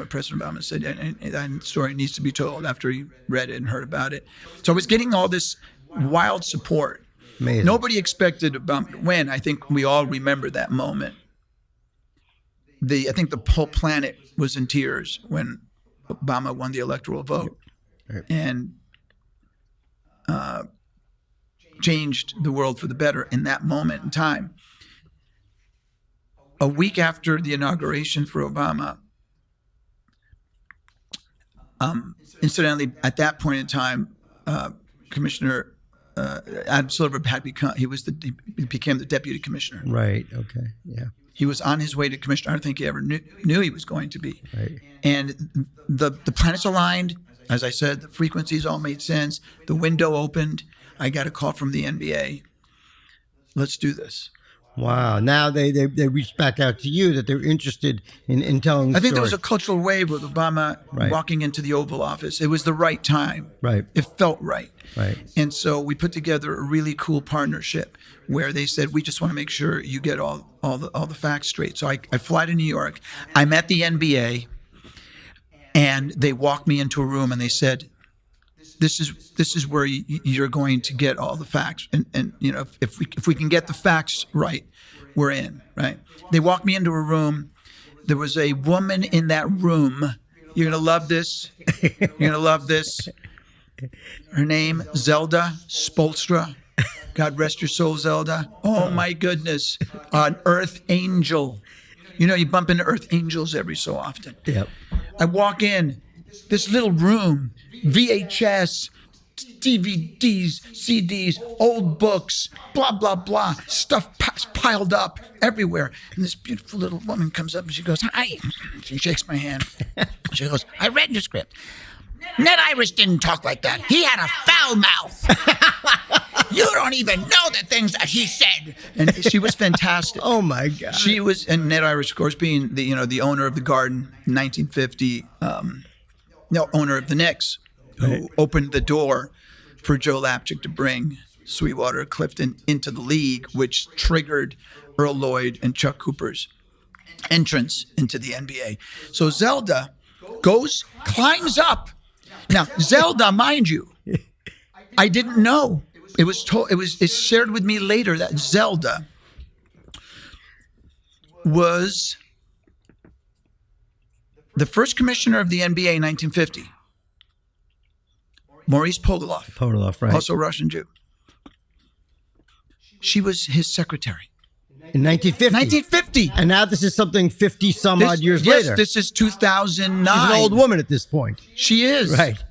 President Obama said, that story needs to be told after he read it and heard about it. So I was getting all this wild support. Amazing. Nobody expected Obama to win. I think we all remember that moment. I think the whole planet was in tears when Obama won the electoral vote. Right. And changed the world for the better in that moment in time. A week after the inauguration for Obama, incidentally, at that point in time, Commissioner Adam Silver became the deputy commissioner. Right. Okay. Yeah. He was on his way to commissioner. I don't think he ever knew he was going to be. Right. And the planets aligned. As I said, the frequencies all made sense. The window opened. I got a call from the NBA. Let's do this. Wow. Now they reached back out to you that they're interested in telling the I think story. there was a cultural wave with Obama walking into the Oval Office. It was the right time. Right. It felt right. Right. And so we put together a really cool partnership where they said, we just want to make sure you get all the facts straight. So I fly to New York. I'm at the NBA, and they walked me into a room and they said, this is where you're going to get all the facts, and if we can get the facts right, we're in, right? They walked me into a room. There was a woman in that room. You're gonna love this. You're gonna love this. Her name, Zelda Spolstra. God rest your soul, Zelda. Oh my goodness, an Earth angel. You bump into Earth angels every so often. Yep. I walk in this little room, VHS, DVDs, CDs, old books, blah, blah, blah. Stuff piled up everywhere. And this beautiful little woman comes up and she goes, "Hi." She shakes my hand. She goes, "I read your script. Ned Irish didn't talk like that. He had a foul mouth. You don't even know the things that he said." And she was fantastic. Oh my God. She was, and Ned Irish, of course, being the owner of the Garden in 1950, owner of the Knicks, who opened the door for Joe Lapchick to bring Sweetwater Clifton into the league, which triggered Earl Lloyd and Chuck Cooper's entrance into the NBA. So Zelda climbs up. Now, Zelda, mind you, I didn't know. It's shared with me later that Zelda was the first commissioner of the NBA in 1950. Maurice Podoloff, right. Also Russian Jew. She was his secretary. In 1950. 1950. And now this is something 50 some odd years later. Yes, this is 2009. She's an old woman at this point. She is. Right.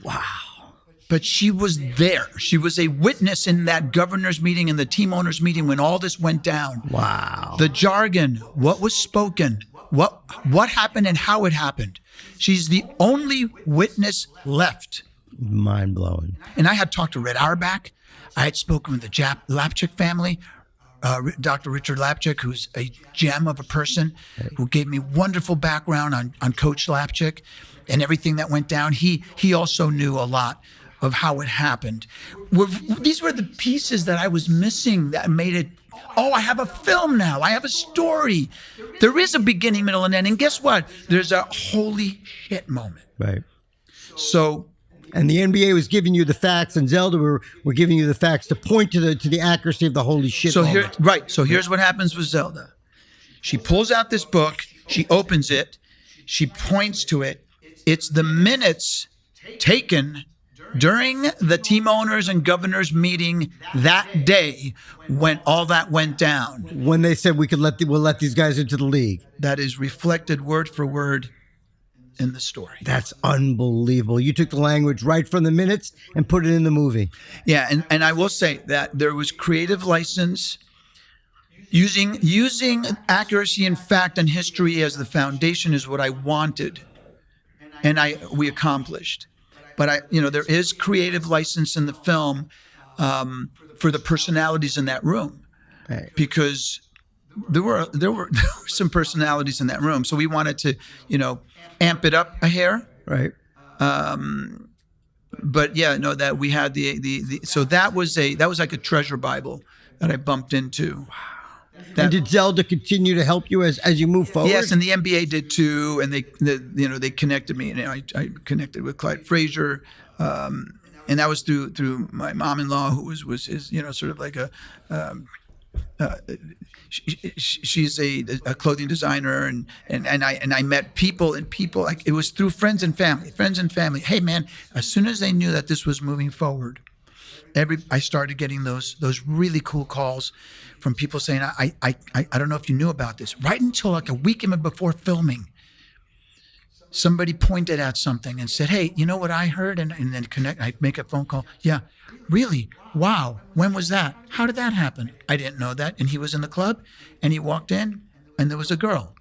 Wow. But she was there. She was a witness in that governor's meeting and the team owners meeting when all this went down. Wow. The jargon, what was spoken, what happened and how it happened. She's the only witness left. Mind blowing. And I had talked to Red Auerbach. I had spoken with the Lapchick family, Dr. Richard Lapchick, who's a gem of a person, who gave me wonderful background on Coach Lapchick and everything that went down. He also knew a lot of how it happened. These were the pieces that I was missing that made it, I have a film now. I have a story. There is a beginning, middle, and end. And guess what? There's a holy shit moment. Right. So... And the NBA was giving you the facts, and Zelda were giving you the facts to point to the accuracy of the holy shit. So moment. So here's what happens with Zelda. She pulls out this book. She opens it. She points to it. It's the minutes taken during the team owners and governors meeting that day when all that went down. When they said we'll let these guys into the league. That is reflected word for word in the story. That's unbelievable. You took the language right from the minutes and put it in the movie. Yeah, and I will say that there was creative license using accuracy and fact and history as the foundation is what I wanted, and we accomplished. But there is creative license in the film for the personalities in that room, Right. because there were some personalities in that room, so we wanted to amp it up a hair. Right. But yeah, no, that we had so that was like a treasure Bible that I bumped into. And did Zelda continue to help you as you move forward? Yes, and the NBA did too, and they connected me, and I connected with Clyde Frazier, and that was through my mom-in-law, who was his sort of like a. She's a clothing designer, and I met people like it was through friends and family. Hey man, as soon as they knew that this was moving forward, I started getting those really cool calls from people saying, I don't know if you knew about this. Right until like a week before filming, somebody pointed at something and said, "Hey, you know what I heard?" And then I make a phone call. Yeah, really? Wow. When was that? How did that happen? I didn't know that. And he was in the club, and he walked in, and there was a girl.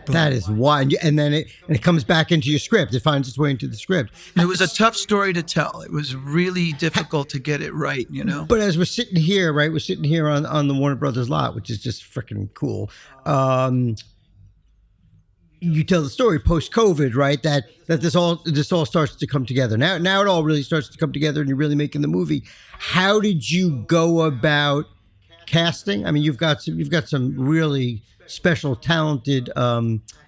Boom. That is why. And then it comes back into your script. It finds its way into the script. It was a tough story to tell. It was really difficult to get it right, But as we're sitting here, right? We're sitting here on the Warner Brothers lot, which is just freaking cool. You tell the story post-COVID, right? That this all starts to come together. Now it all really starts to come together, and you're really making the movie. How did you go about casting? I mean, you've got some really special, talented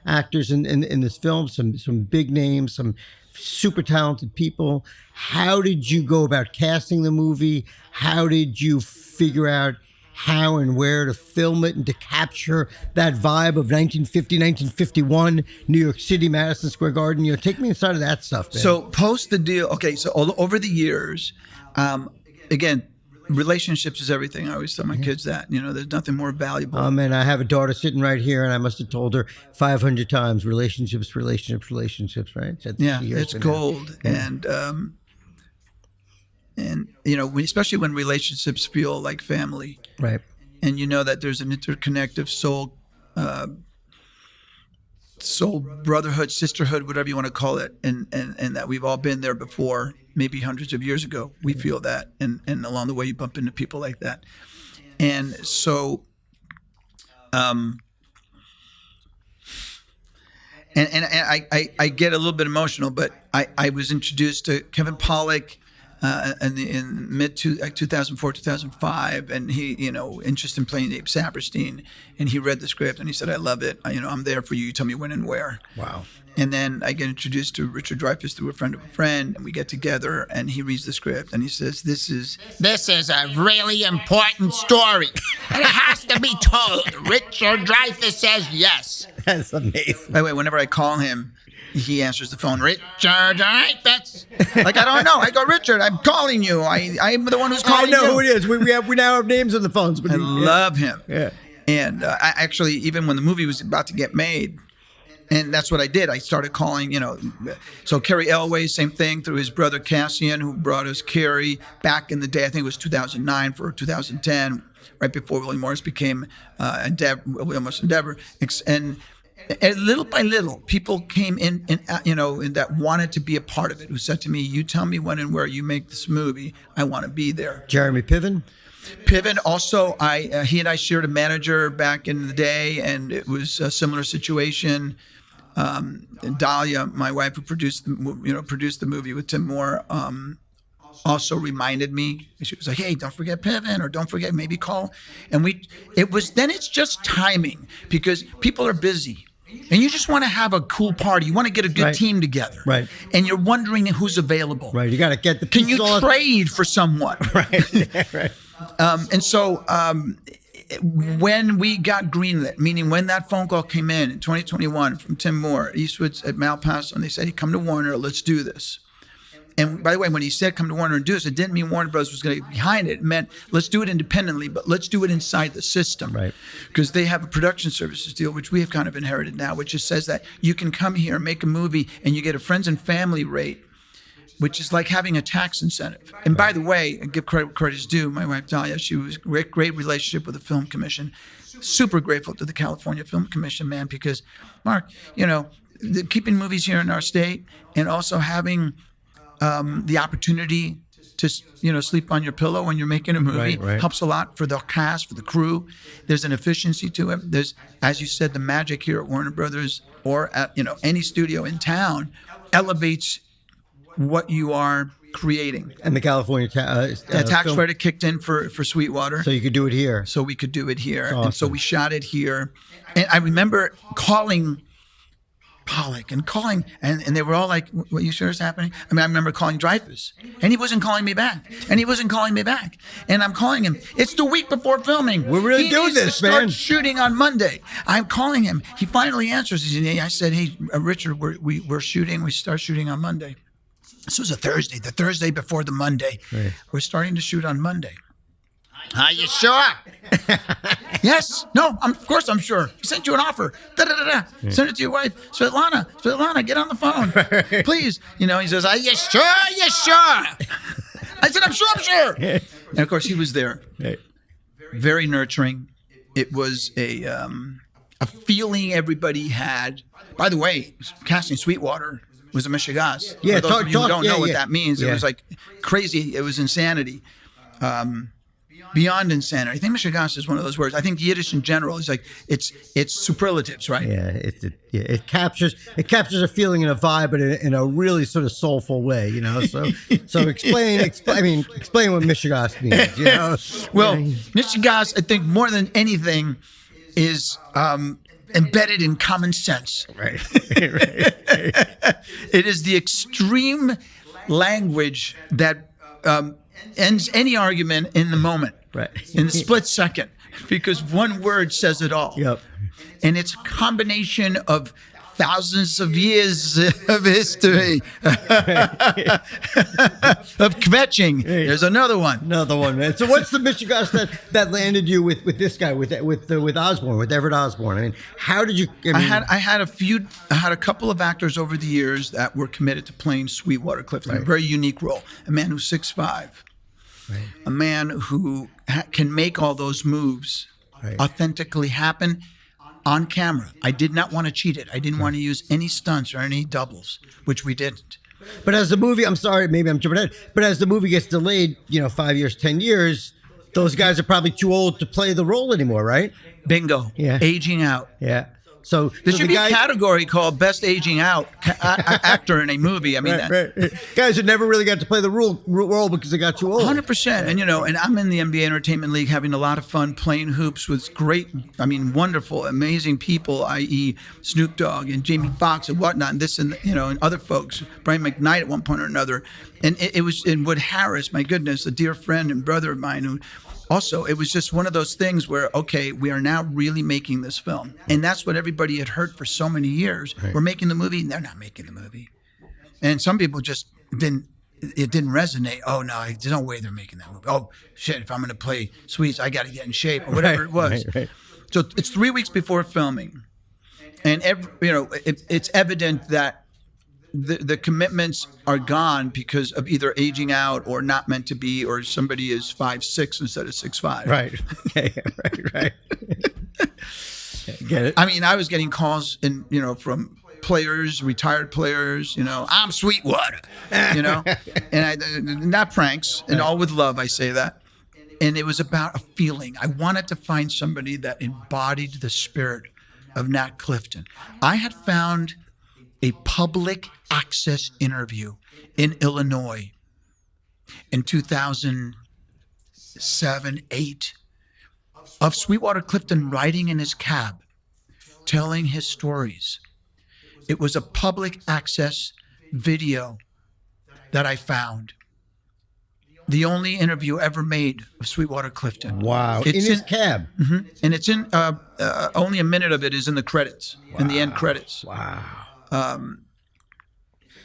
actors in this film. Some big names, some super talented people. How did you go about casting the movie? How did you figure out how and where to film it and to capture that vibe of 1950, 1951, New York City, Madison Square Garden? Take me inside of that stuff, man. So post the deal. Okay, so over the years, again, relationships is everything. I always tell my kids that, there's nothing more valuable. And I have a daughter sitting right here, and I must have told her 500 times, relationships, right? Yeah, it's gold. Yeah. And And especially when relationships feel like family, Right. and that there's an interconnective soul brotherhood, sisterhood, whatever you want to call it, and that we've all been there before, maybe hundreds of years ago. We feel that, and along the way you bump into people like that, and so, and I get a little bit emotional, but I was introduced to Kevin Pollak in mid 2004, 2005, and he, interested in playing Abe Saperstein, and he read the script and he said, "I love it. I'm there for you. You tell me when and where." Wow. And then I get introduced to Richard Dreyfuss through a friend of a friend, and we get together, and he reads the script, and he says, "This is a really important story. It has to be told." Richard Dreyfuss says yes. That's amazing. By the way, whenever I call him, he answers the phone. "Richard, all right, that's..." Like, I don't know. I go, "Richard, I'm calling you. I'm the one who's calling you." I know who it is. We now have names on the phones. But I love him. Yeah. And I actually, even when the movie was about to get made, and that's what I did. I started calling, so Carrie Elway, same thing, through his brother Cassian, who brought us Carrie back in the day. I think it was 2009 for 2010, right before William Morris became William Morris Endeavor. And little by little, people came in, and that wanted to be a part of it, who said to me, "You tell me when and where you make this movie. I want to be there." Jeremy Piven? Piven also, he and I shared a manager back in the day, and it was a similar situation. And Dahlia, my wife, who produced the movie with Tim Moore, also reminded me. She was like, "Hey, don't forget Piven, or don't forget, maybe call." And it's just timing, because people are busy. And you just want to have a cool party. You want to get a good team together. Right. And you're wondering who's available. Right. You got to get the Can pieces you trade for someone? Right. Right. And so when we got greenlit, meaning when that phone call came in 2021 from Tim Moore, Eastwood's at Malpaso, and they said, "Hey, come to Warner, let's do this." And by the way, when he said come to Warner and do this, it didn't mean Warner Bros. Was going to get behind it. It meant let's do it independently, but let's do it inside the system. Right. Because they have a production services deal, which we have kind of inherited now, which just says that you can come here, make a movie, and you get a friends and family rate, which is like having a tax incentive. And by the way, give credit where credit is due, my wife Dahlia, she was great relationship with the Film Commission. Super grateful to the California Film Commission, man, because Mark, keeping movies here in our state and also having the opportunity to sleep on your pillow when you're making a movie helps a lot for the cast, for the crew. There's an efficiency to it. There's, as you said, the magic here at Warner Brothers or at any studio in town elevates what you are creating. And the California tax credit kicked in for Sweetwater, so you could do it here. So we could do it here. Awesome. And so we shot it here. And I remember calling Pollak and they were all like, "What, you sure is happening?" I mean, I remember calling Dreyfuss, and he wasn't calling me back. And I'm calling him. It's the week before filming. We're really doing this, to start man. shooting on Monday. I'm calling him. He finally answers. I said, "Hey, Richard, we're shooting. We start shooting on Monday." This was a Thursday, the Thursday before the Monday. Right. We're starting to shoot on Monday. Are you sure? Yes. No, of course I'm sure. He sent you an offer. Yeah. Send it to your wife. Svetlana, get on the phone. Please. He says, "Are you sure? I said, I'm sure. And of course he was there. Right. Very nurturing. It was a feeling everybody had. By the way, casting Sweetwater was a Michigas. Yeah, for those of you who don't know what that means, Yeah. It was like crazy. It was insanity. Beyond insanity. I think Michigas is one of those words. I think Yiddish in general is like it's superlatives, right? Yeah, it captures a feeling and a vibe, but in a really sort of soulful way, So explain what Michigas means, Well, Michigas, I think more than anything, is embedded in common sense. Right. It is the extreme language that ends any argument in the moment, right, in a split second, because one word says it all. Yep. And it's a combination of thousands of years of history of kvetching. There's another one, man. So what's the Michigas that landed you with this guy, with Osborne, with Everett Osborne? I mean, how did you? I had a couple of actors over the years that were committed to playing Sweetwater Clifton, a very unique role. A man who's 6'5", Right. a man who can make all those moves Right. authentically happen on camera. I did not want to cheat it. I didn't want to use any stunts or any doubles, which we didn't. But as the movie, I'm sorry, maybe I'm jumping ahead, but as the movie gets delayed, 5 years, 10 years, those guys are probably too old to play the role anymore, right? Bingo. Yeah. Aging out. Yeah. So There so should the be guy, a category called Best Aging Out Actor in a Movie. I mean, right. Guys who never really got to play the role because they got too old. 100%. And, and I'm in the NBA Entertainment League having a lot of fun playing hoops with great, wonderful, amazing people, i.e. Snoop Dogg and Jamie Foxx and whatnot, and this and, and other folks, Brian McKnight at one point or another. And it was in Wood Harris, my goodness, a dear friend and brother of mine who also, it was just one of those things where, okay, we are now really making this film. And that's what everybody had heard for so many years. Right. We're making the movie, and they're not making the movie. And some people just didn't resonate. Oh, no, there's no way they're making that movie. Oh, shit, if I'm going to play Sweets, I got to get in shape, or whatever it was. Right. So it's 3 weeks before filming. And, it's evident that the commitments are gone because of either aging out or not meant to be, or somebody is 5'6" instead of 6'5". Right. Right. Get it? I was getting calls from players, retired players, I'm Sweetwater, and not pranks, and all with love, I say that. And it was about a feeling. I wanted to find somebody that embodied the spirit of Nat Clifton. I had found a public access interview in Illinois in 2007, 8 of Sweetwater Clifton riding in his cab, telling his stories. It was a public access video that I found. The only interview ever made of Sweetwater Clifton. Wow. In his cab. Mm-hmm. And it's in, only a minute of it is in the credits, in the end credits. Wow.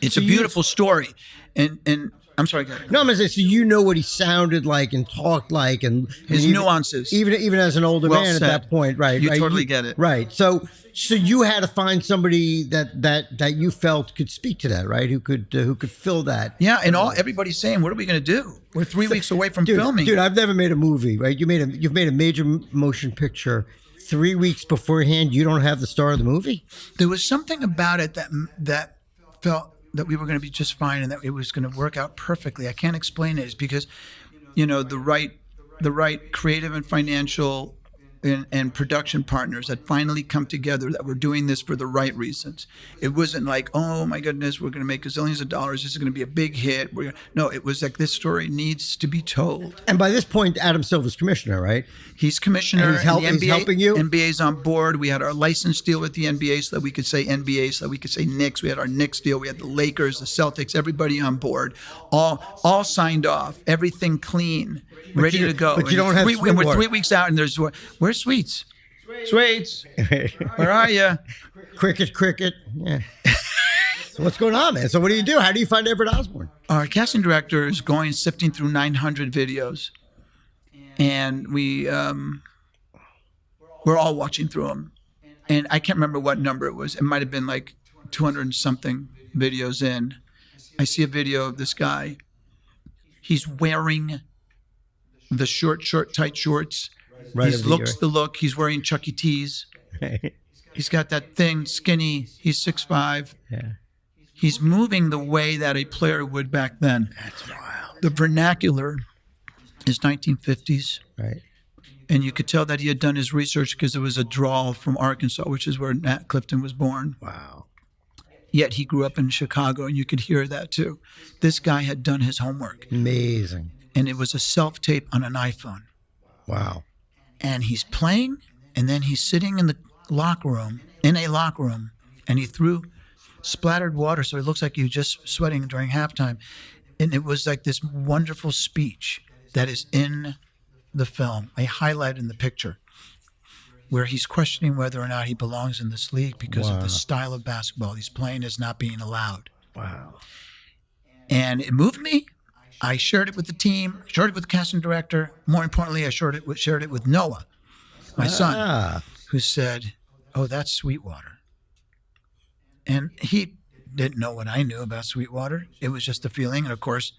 It's a beautiful story. And I'm sorry, go ahead. No, I'm going to say, so you know what he sounded like and talked like, and His even, nuances. even as an older Well man said. at that point, right? You right? totally get it. Right. So you had to find somebody that you felt could speak to that, right? Who could fill that. Yeah, and everybody's saying, what are we going to do? We're 3 weeks away from filming. Dude, I've never made a movie, right? You've made a major motion picture. 3 weeks beforehand, you don't have the star of the movie? There was something about it that felt that we were going to be just fine and that it was going to work out perfectly. I can't explain it. It's because, the right creative and financial and production partners that finally come together, that were doing this for the right reasons. It wasn't like, oh my goodness, we're going to make gazillions of dollars. This is going to be a big hit. No, it was like, this story needs to be told. And by this point, Adam Silver's commissioner, right? He's commissioner. And he's helping you? NBA's on board. We had our license deal with the NBA so that we could say NBA, so that we could say Knicks. We had our Knicks deal. We had the Lakers, the Celtics, everybody on board, all signed off, everything clean, ready to go. But you don't have We're 3 weeks out, and where's Sweets? Sweets, where are you? Cricket. Yeah. So what's going on, man? So what do you do? How do you find Everett Osborne? Our casting director is sifting through 900 videos, and we're all watching through them. And I can't remember what number it was. It might have been like 200 and something videos in. I see a video of this guy. He's wearing the short, tight shorts. Right, He looks the look. He's wearing Chuck E. Cheese. He's got that thing, skinny. He's 6'5". Yeah. He's moving the way that a player would back then. That's wild. The vernacular is 1950s. Right. And you could tell that he had done his research because there was a drawl from Arkansas, which is where Nat Clifton was born. Wow. Yet he grew up in Chicago, and you could hear that too. This guy had done his homework. Amazing. And it was a self-tape on an iPhone. Wow. And he's playing, and then he's sitting in a locker room, and he threw splattered water, so it looks like he was just sweating during halftime. And it was like this wonderful speech that is in the film. I highlighted in the picture where he's questioning whether or not he belongs in this league because of the style of basketball he's playing is not being allowed. Wow. And it moved me. I shared it with the team, shared it with the casting director. More importantly, I shared it with Noah, my son, who said, "Oh, that's Sweetwater." And he didn't know what I knew about Sweetwater. It was just a feeling. And of course,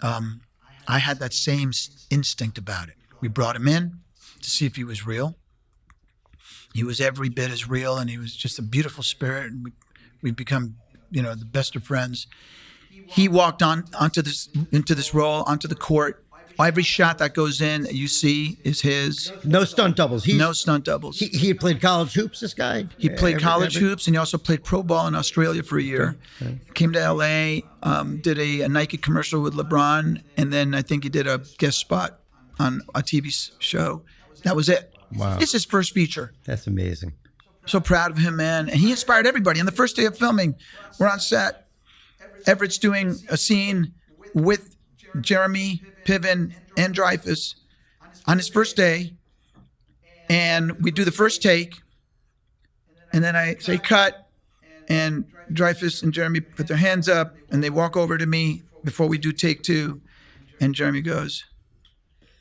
I I had that same instinct about it. We brought him in to see if he was real. He was every bit as real, and he was just a beautiful spirit. And we've become, the best of friends. He walked into this role, onto the court. Every shot that goes in that you see is his. No stunt doubles. No stunt doubles. He had played college hoops, this guy? He played college hoops, and he also played pro ball in Australia for a year. Okay. Came to L.A., did a Nike commercial with LeBron, and then I think he did a guest spot on a TV show. That was it. Wow. It's his first feature. That's amazing. So proud of him, man. And he inspired everybody. On the first day of filming, we're on set. Everett's doing a scene with Jeremy Piven and Dreyfuss on his first day, and we do the first take, and then I say cut, and Dreyfuss and Jeremy put their hands up, and they walk over to me before we do take two, and Jeremy goes,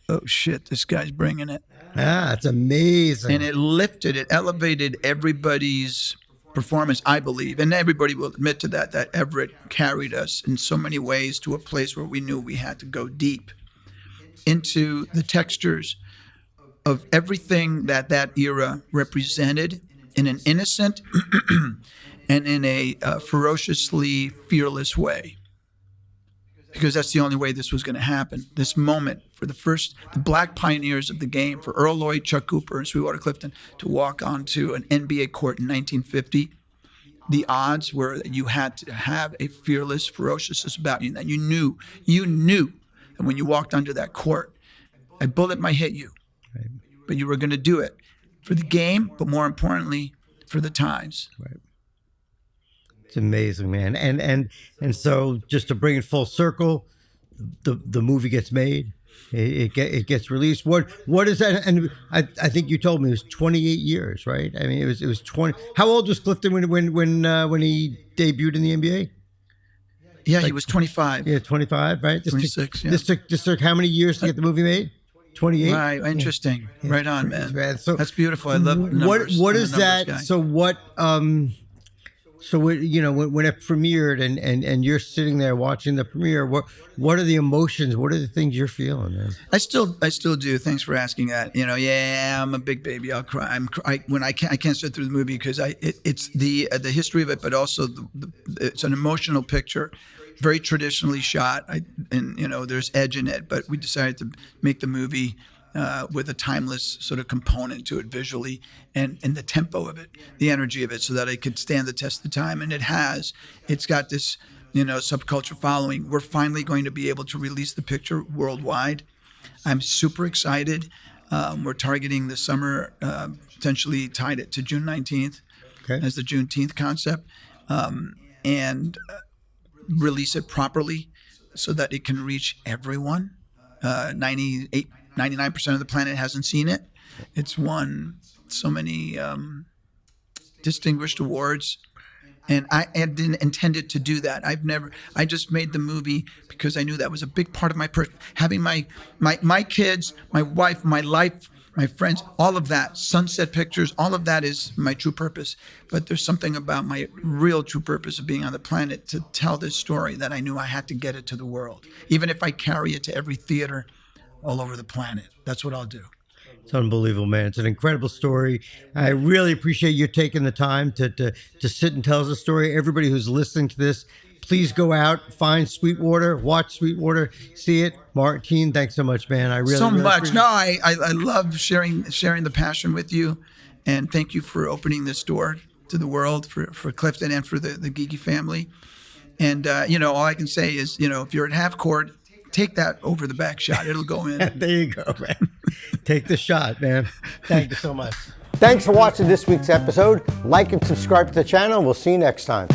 "Oh shit, this guy's bringing it." It's amazing. And it elevated everybody's performance, I believe, and everybody will admit to that Everett carried us in so many ways to a place where we knew we had to go deep into the textures of everything that era represented in an innocent and in a ferociously fearless way. Because that's the only way this was going to happen. This moment for the black pioneers of the game, for Earl Lloyd, Chuck Cooper, and Sweetwater Clifton to walk onto an NBA court in 1950, the odds were that you had to have a fearless ferociousness about you, that you knew that when you walked onto that court, a bullet might hit you, right, but you were going to do it for the game, but more importantly, for the times. Right. It's amazing, man. And so just to bring it full circle, the movie gets made. It gets released. What is that? And I think you told me it was 28 years, right? I mean, it was 20. How old was Clifton when he debuted in the NBA? Yeah, he was 25. Yeah, 25, right? 26. This took how many years to get the movie made? 28. Right, interesting. Yeah. Right on, man. So that's beautiful. I love numbers. What is that? Guy. So what? So when it premiered and you're sitting there watching the premiere, what are the emotions? What are the things you're feeling, man? I still do. Thanks for asking that. I'm a big baby. I'll cry. I can't sit through the movie because it's the history of it, but also it's an emotional picture, very traditionally shot. There's edge in it, but we decided to make the movie with a timeless sort of component to it visually and the tempo of it, the energy of it, so that it could stand the test of time. And it has. It's got this, subculture following. We're finally going to be able to release the picture worldwide. I'm super excited. We're targeting the summer, potentially tied it to June 19th as the Juneteenth concept, and release it properly so that it can reach everyone. 99% of the planet hasn't seen it. It's won so many distinguished awards, and I didn't intend it to do that. I just made the movie because I knew that was a big part of my having my kids, my wife, my life, my friends, all of that, sunset pictures, all of that is my true purpose. But there's something about my real true purpose of being on the planet to tell this story that I knew I had to get it to the world, even if I carry it to every theater all over the planet. That's what I'll do. It's unbelievable, man. It's an incredible story. I really appreciate you taking the time to sit and tell us a story. Everybody who's listening to this, please go out, find Sweetwater, watch Sweetwater, see it. Martin, thanks so much, man. I really much. No, I love sharing the passion with you, and thank you for opening this door to the world for Clifton and for the Guigui family. And all I can say is, if you're at half court, take that over the back shot. It'll go in. There you go, man. Take the shot, man. Thank you so much. Thanks for watching this week's episode. Like and subscribe to the channel. We'll see you next time.